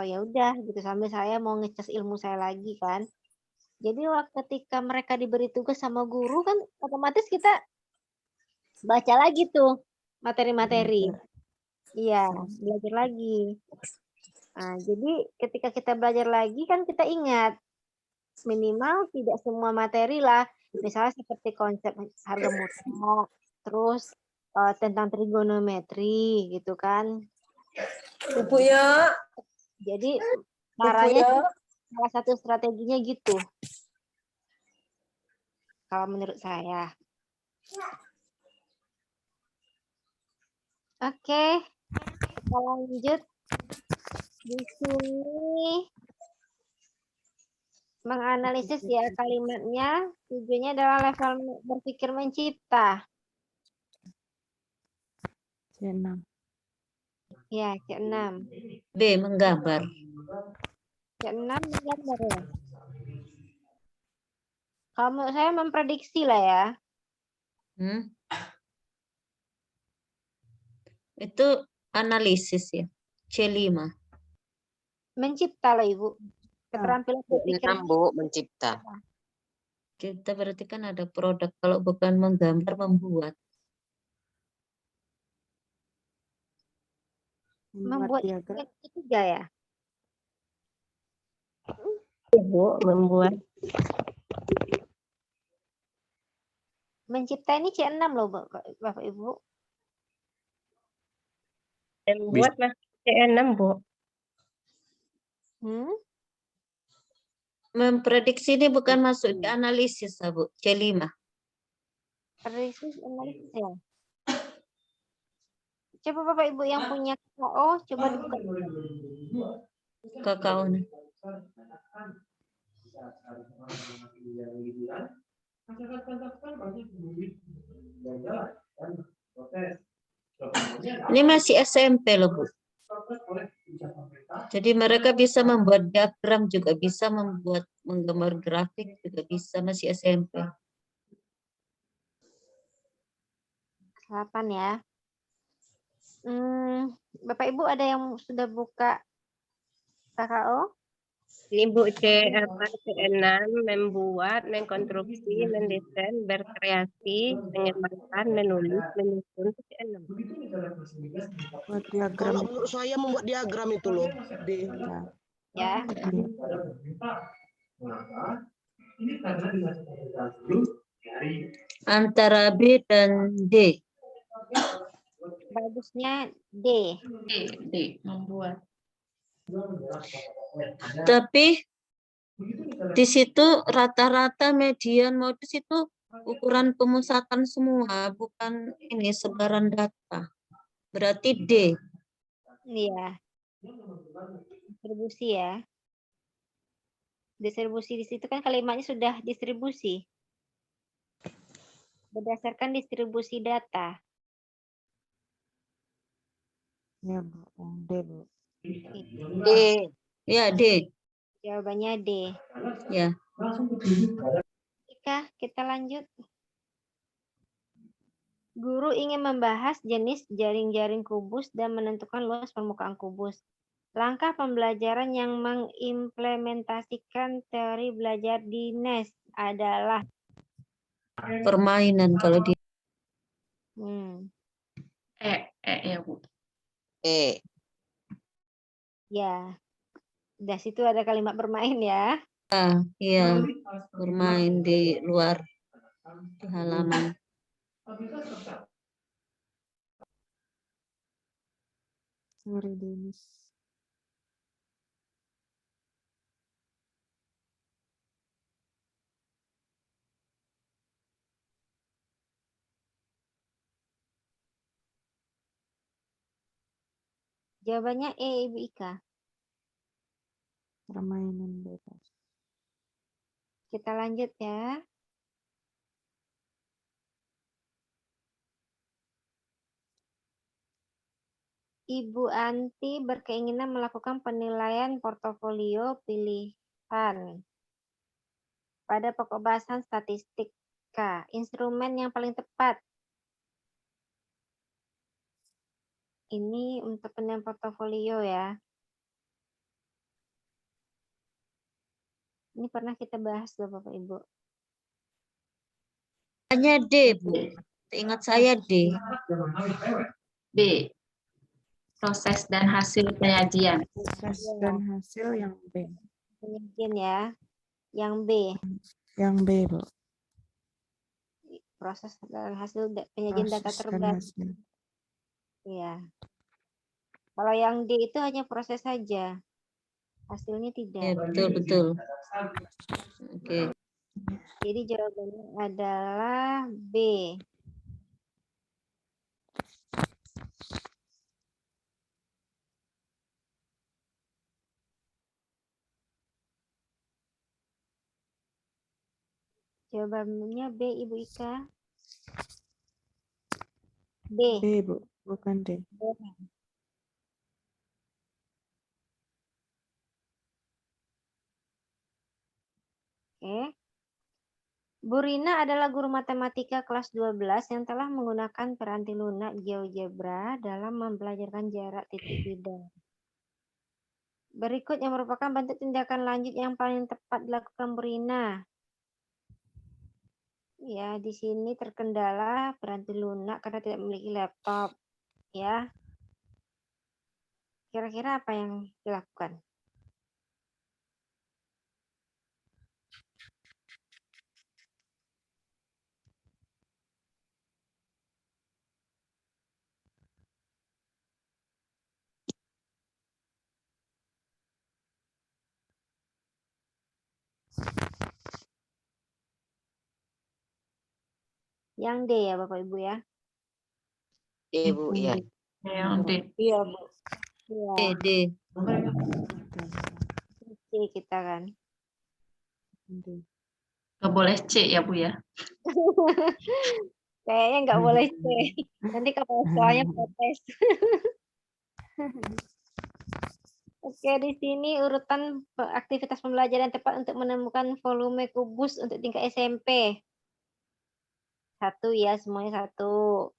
ya udah gitu, sambil saya mau ngecas ilmu saya lagi kan. Jadi ketika mereka diberi tugas sama guru kan otomatis kita baca lagi tuh materi-materi. Iya, belajar lagi. Jadi ketika kita belajar lagi kan kita ingat minimal tidak semua materi lah. Misalnya seperti konsep harga mutlak, terus tentang trigonometri gitu kan. Ibu ya. Jadi caranya salah satu strateginya gitu. Kalau menurut saya. Oke, kita lanjut. Di sini menganalisis ya kalimatnya. Tujuannya adalah level berpikir mencipta. C6. Ya, C6. B, menggambar. C6 menggambar ya. Kalau menurut saya memprediksi lah ya. Itu analisis ya. C5. Mencipta lah Ibu. Keterampilan berpikir. Bu, mencipta. Kita berarti kan ada produk. Kalau bukan menggambar, membuat. Membuat diagram. ketiga ya. Bu, membuat. Mencipta ini C6 loh Bapak Ibu. Membuat masih C6 Bu. Memprediksi ini bukan masuk di analisis, Bu. C5. Analisis ya. Coba Bapak Ibu yang punya KO, coba dibuka. KKO. Ini masih SMP loh, Bu. Jadi mereka bisa membuat diagram, juga bisa membuat menggambar grafik, juga bisa, masih SMP. 8 ya. Bapak Ibu ada yang sudah buka KKO? Ini Bu, C6, membuat, mengkonstruksi, mendesain, berkreasi, mengembangkan, menulis, menyusun, C6. Kalau menurut saya membuat diagram itu loh. D. Ya. Antara B dan D. Bagusnya D. D, membuat. Tapi di situ rata-rata median modus itu ukuran pemusatan semua, bukan ini sebaran data. Berarti D. Iya. Distribusi ya. Distribusi di situ kan kalimatnya sudah distribusi. Berdasarkan distribusi data. Ya, Bu. D, Bu. D. Ya, D. Jawabannya D. Ya. Kita lanjut. Guru ingin membahas jenis jaring-jaring kubus dan menentukan luas permukaan kubus. Langkah pembelajaran yang mengimplementasikan teori belajar di NES adalah Permainan kalau di Ya, Bu. E. Ya. Di situ ada kalimat bermain ya. Iya, bermain di luar di halaman. Sorry, Denis. Jawabannya E, Ibu Ika. Permainan bebas. Kita lanjut ya. Ibu Anti berkeinginan melakukan penilaian portofolio pilihan pada pokok bahasan statistika. Instrumen yang paling tepat. Ini untuk penilaian portofolio ya. Ini pernah kita bahas loh Bapak Ibu. Hanya D, Bu. Ingat saya D. B. Proses dan hasil penyajian. Proses dan hasil yang B. Penyajian ya. Yang B. Yang B, Bu. Proses dan hasil penyajian data Proses dan terbaru. hasil. Iya. Kalau yang D itu hanya proses saja. Hasilnya tidak. Ya, betul. Oke. Jadi jawabannya adalah B. Jawabannya B, Ibu Ika. B. B, Bu. Bukan D. Oke. Bu Rina adalah guru matematika kelas 12 yang telah menggunakan piranti lunak GeoGebra dalam mempelajarkan jarak titik bidang. Berikut yang merupakan bentuk tindakan lanjut yang paling tepat dilakukan Bu Rina. Ya, di sini terkendala piranti lunak karena tidak memiliki laptop. Ya. Kira-kira apa yang dilakukan? Yang D ya Bapak Ibu ya. D, Bu, ya. Yang D. Iya Bu. Iya. D. C kita kan. D. Nggak boleh C ya Bu ya. Kayaknya nggak boleh C. Nanti kalau soalnya protes. Oke, di sini urutan aktivitas pembelajaran tepat untuk menemukan volume kubus untuk tingkat SMP. 1 ya, semuanya 1.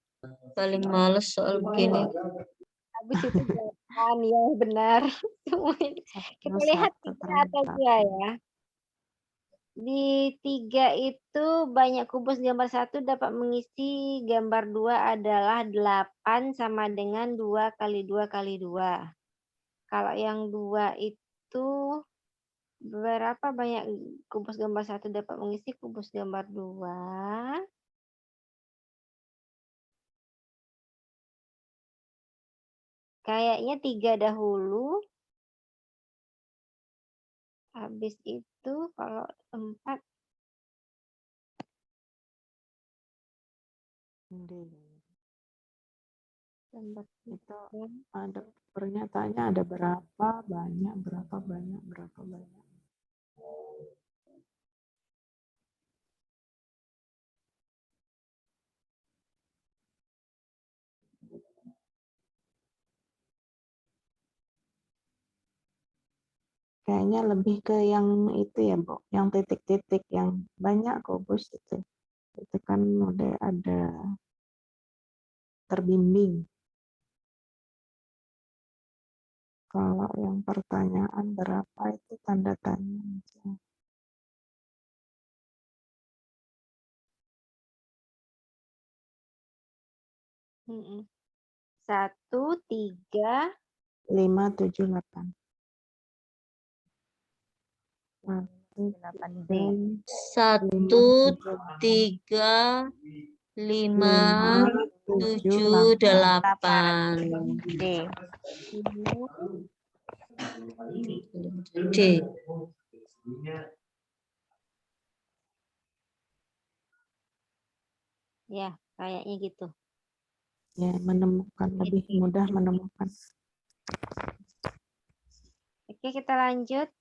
Paling males soal begini. Habis itu jawaban ya benar. Semuanya. Kita lihat 3 atau 2 ya. Di 3 itu banyak kubus gambar 1 dapat mengisi gambar 2 adalah 8 sama dengan 2 kali 2 kali 2. Kalau yang 2 itu berapa banyak kubus gambar 1 dapat mengisi kubus gambar 2? Kayaknya 3 dahulu. Habis itu kalau 4 D. gambar Itu 3. ada pernyataannya ada berapa banyak, berapa banyak, berapa banyak. Kayaknya lebih ke yang itu ya, Bu. Yang titik-titik yang banyak kubus itu. Itu kan udah ada terbimbing. Kalau yang pertanyaan berapa itu tanda tanya aja. Mm-mm. 1, 3, 5, 7, 8. 8B. 1, 3, 5, 7, 8. D. D. Ya, kayaknya gitu. Ya, menemukan, lebih mudah menemukan. Oke, kita lanjut.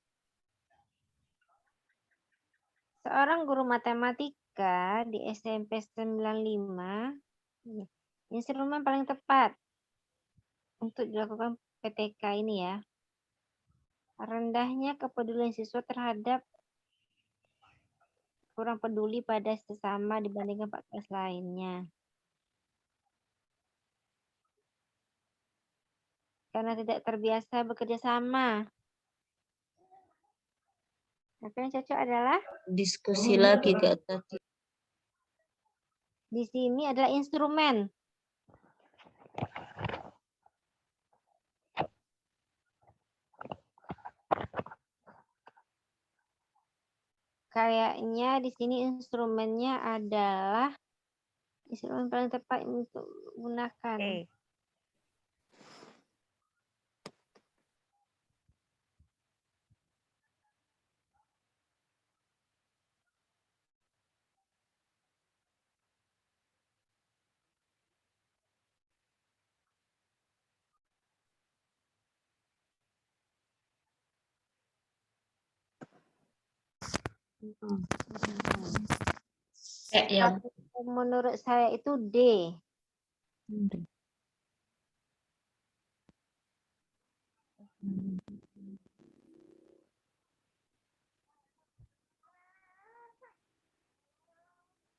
Seorang guru matematika di SMP 95, instrumen paling tepat untuk dilakukan PTK ini ya. Rendahnya kepedulian siswa terhadap kurang peduli pada sesama dibandingkan Pak kelas lainnya. Karena tidak terbiasa bekerja sama. Maka yang cocok adalah Diskusi lagi Kak tadi. di sini adalah instrumen. Kayaknya di sini instrumennya adalah instrumen paling tepat untuk gunakan. Ya. Menurut saya itu D.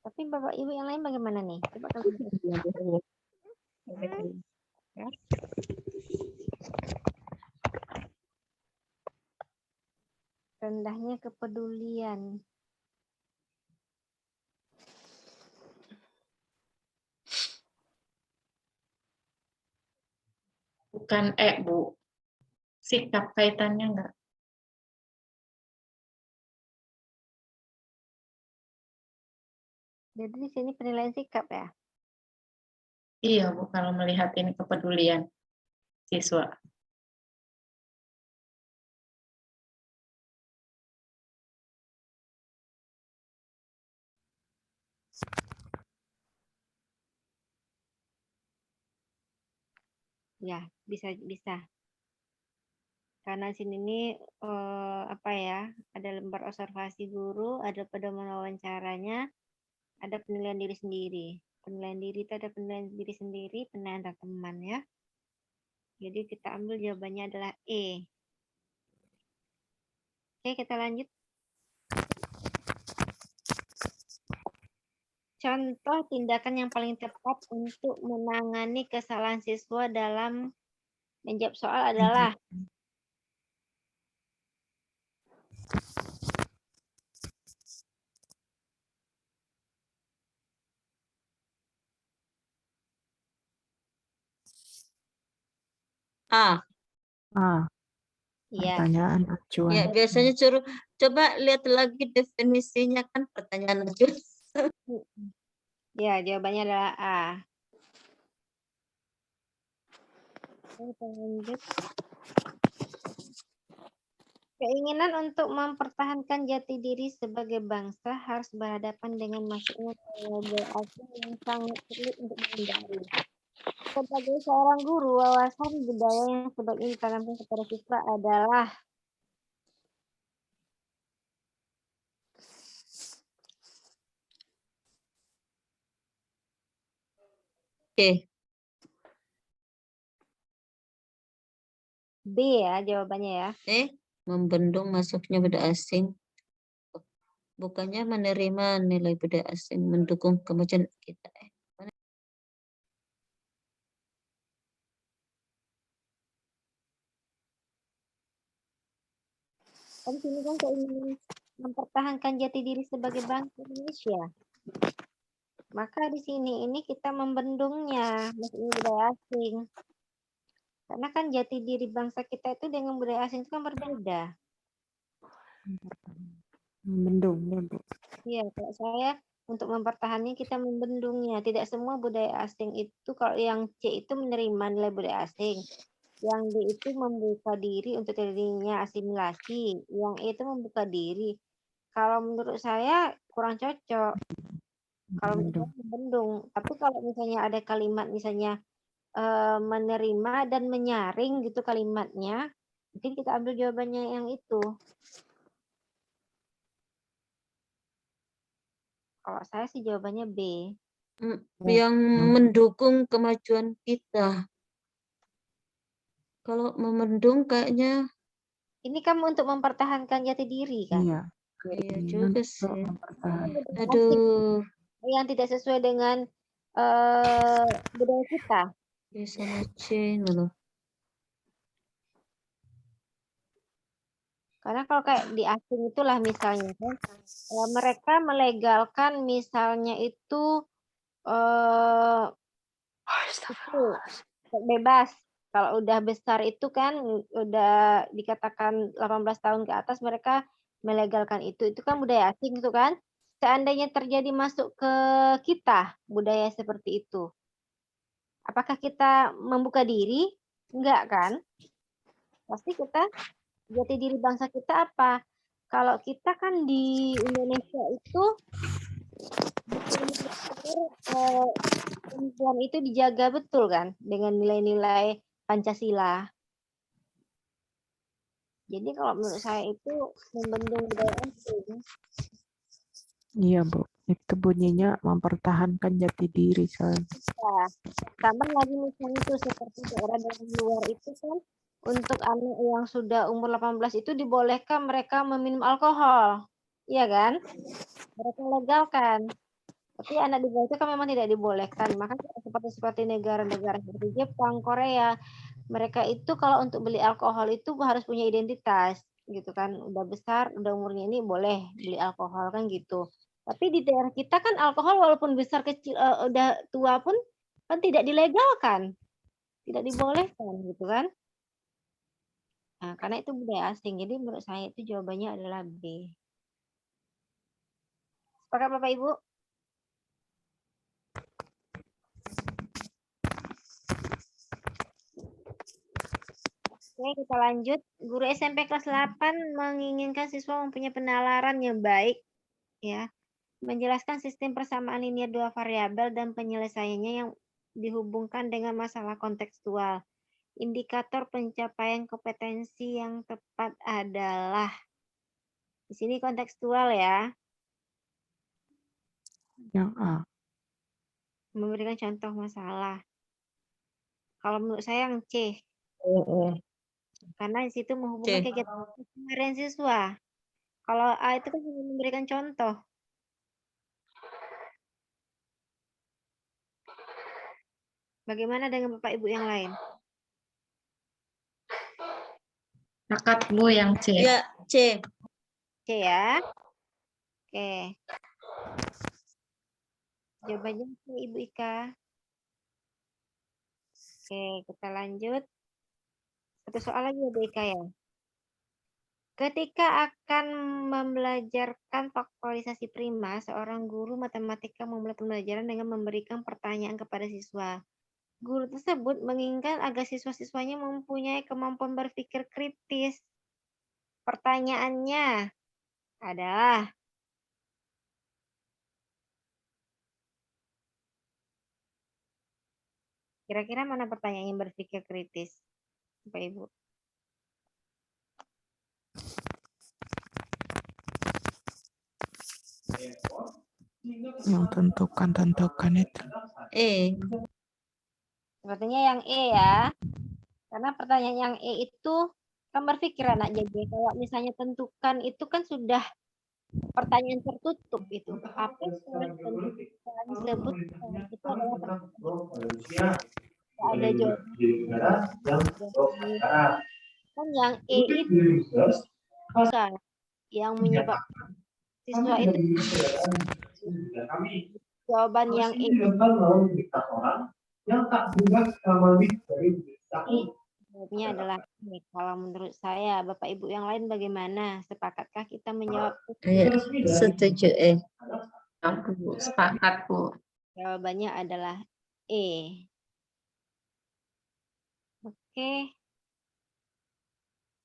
Tapi Bapak Ibu yang lain bagaimana nih? Coba kamu. Rendahnya kepedulian. Bukan Bu. Sikap kaitannya enggak? Jadi di sini penilaian sikap ya? Iya Bu, kalau melihat ini kepedulian siswa. Ya, bisa. Karena sini ini apa ya? Ada lembar observasi guru, ada pedoman wawancaranya, ada penilaian diri sendiri. Penilaian diri itu ada penilaian diri sendiri, penilaian teman ya. Jadi kita ambil jawabannya adalah E. Oke, kita lanjut. Contoh tindakan yang paling tepat untuk menangani kesalahan siswa dalam menjawab soal adalah A. ya. Pertanyaan acuan. Ya, biasanya coba lihat lagi definisinya kan pertanyaan acuan. Ya, jawabannya adalah A. Kita lanjut. Keinginan untuk mempertahankan jati diri sebagai bangsa harus berhadapan dengan masuknya variabel asing yang sangat sulit untuk dihindari. Sebagai seorang guru, wawasan budaya yang sebaiknya ditanamkan kepada siswa adalah Oke. B ya jawabannya ya. Membendung masuknya budaya asing. Bukannya menerima nilai budaya asing, mendukung kemajuan kita. Di sini kan keinginan mempertahankan jati diri sebagai bangsa Indonesia. Maka di sini ini kita membendungnya, maksudnya budaya asing. Karena kan jati diri bangsa kita itu dengan budaya asing itu kan berbeda. Membendung ya Bu. Iya, kalau saya untuk mempertahankannya kita membendungnya. Tidak semua budaya asing itu, kalau yang C itu menerima nilai budaya asing, yang D itu membuka diri untuk terjadinya asimilasi, yang E itu membuka diri. Kalau menurut saya kurang cocok. Kalau misalnya membendung, tapi kalau misalnya ada kalimat misalnya menerima dan menyaring gitu kalimatnya, mungkin kita ambil jawabannya yang itu. Kalau saya sih jawabannya B. Yang mendukung kemajuan kita. Kalau memendung kayaknya ini kan untuk mempertahankan jati diri kan? Iya. Iya juga sih. Budaya Aduh. asing yang tidak sesuai dengan budaya kita. B sama C loh. Karena kalau kayak di asing itulah misalnya kan, mereka melegalkan misalnya itu bebas. Kalau udah besar itu kan udah dikatakan 18 tahun ke atas mereka melegalkan itu kan budaya asing itu kan. Seandainya terjadi masuk ke kita budaya seperti itu, apakah kita membuka diri? Enggak kan? Pasti kita, jati diri bangsa kita apa? Kalau kita kan di Indonesia itu perempuan itu dijaga betul kan dengan nilai-nilai Pancasila. Jadi kalau menurut saya itu membendung budaya asing. Iya, Bu. Itu bunyinya mempertahankan jati diri soalnya. Ya, tambah lagi misalnya itu seperti daerah dari luar itu kan untuk anak yang sudah umur 18 itu dibolehkan mereka meminum alkohol. Iya kan? Mereka legalkan. Tapi anak di bawah itu kan memang tidak dibolehkan. Maka seperti negara-negara seperti Jepang, Korea, mereka itu kalau untuk beli alkohol itu harus punya identitas gitu kan. Udah besar, udah umurnya ini boleh beli alkohol kan gitu. Tapi di daerah kita kan alkohol walaupun besar kecil udah tua pun kan tidak dilegalkan. Tidak dibolehkan gitu kan. Nah, karena itu budaya asing. Jadi menurut saya itu jawabannya adalah B. Sepakat Bapak Ibu? Oke, kita lanjut. Guru SMP kelas 8 menginginkan siswa mempunyai penalaran yang baik, ya, menjelaskan sistem persamaan linear dua variabel dan penyelesaiannya yang dihubungkan dengan masalah kontekstual. Indikator pencapaian kompetensi yang tepat adalah, di sini kontekstual ya. Yang A. Memberikan contoh masalah. Kalau menurut saya yang C. Karena di situ menghubungkan kegiatan keseharian siswa. Kalau A itu kan hanya memberikan contoh. Bagaimana dengan Bapak Ibu yang lain? Sepakat Bu yang C. Ya, C. C ya. Oke. Jawabannya C, Ibu Ika. Oke, kita lanjut. Satu soal lagi ya, Bu Ika ya. Ketika akan membelajarkan faktorisasi prima, seorang guru matematika memulai pembelajaran dengan memberikan pertanyaan kepada siswa. Guru tersebut menginginkan agar siswa-siswanya mempunyai kemampuan berpikir kritis. Pertanyaannya adalah, kira-kira mana pertanyaan yang berpikir kritis, Bapak Ibu? Yang tentukan itu. E. Sepertinya yang E ya. Karena pertanyaan yang E itu kan berpikir anak jadi. Kalau misalnya tentukan itu kan sudah pertanyaan tertutup itu. Apa yang harus tentukan sebutkan itu adalah pertanyaan. Ada jawaban. Kan yang E itu bukan yang menyebabkan siswa itu. Jawaban yang E itu jawabnya adalah ini. Kalau menurut saya, Bapak Ibu yang lain bagaimana? Sepakatkah kita menjawab? Setuju. Bu, sepakat, Bu. Jawabannya adalah E. Oke.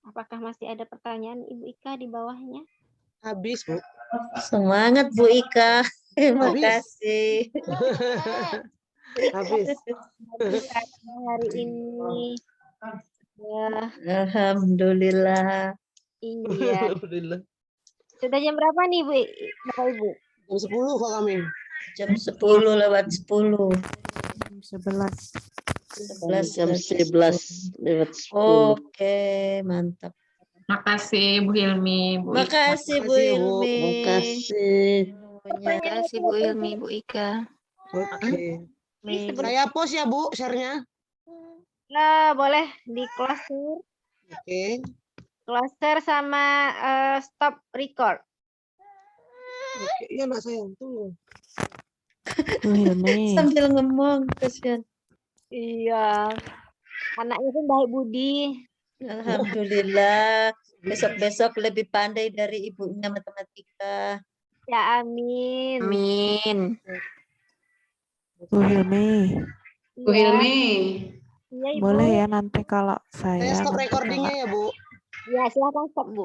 Apakah masih ada pertanyaan Ibu Ika di bawahnya? Habis, Bu. Semangat Bu Ika. Terima Habis. kasih. Habis. Hari ini. Ya, Alhamdulillah. iya. Alhamdulillah. Sudah jam berapa nih, Bu? Bapak Ibu? Jam 10 kok kami. Jam 10 lewat 10. 11. 11 Jam lewat 11 lewat 10. Oke, mantap. Makasih Bu Hilmi, Bu Ika. Makasih Bu Makasih, Bu. Ilmi. Makasih. Terima kasih Bu Ilmi, Bu Ika. Oke. Nih, Saya post ya, Bu, share-nya. Nah, boleh di closure. Oke. Closure sama stop record. Oke, iya nak sayang, tunggu. Bu Hilmi. Sambil ngomong, kasihan. Iya. Anaknya pun baik budi. Alhamdulillah. Besok-besok lebih pandai dari ibunya matematika. Ya, amin. Amin. Bu Hilmi. Bu Hilmi. Iya, Ibu. Boleh ya nanti kalau Saya saya stop nanti recordingnya kalau ya, Bu. Ya, silakan stop, Bu.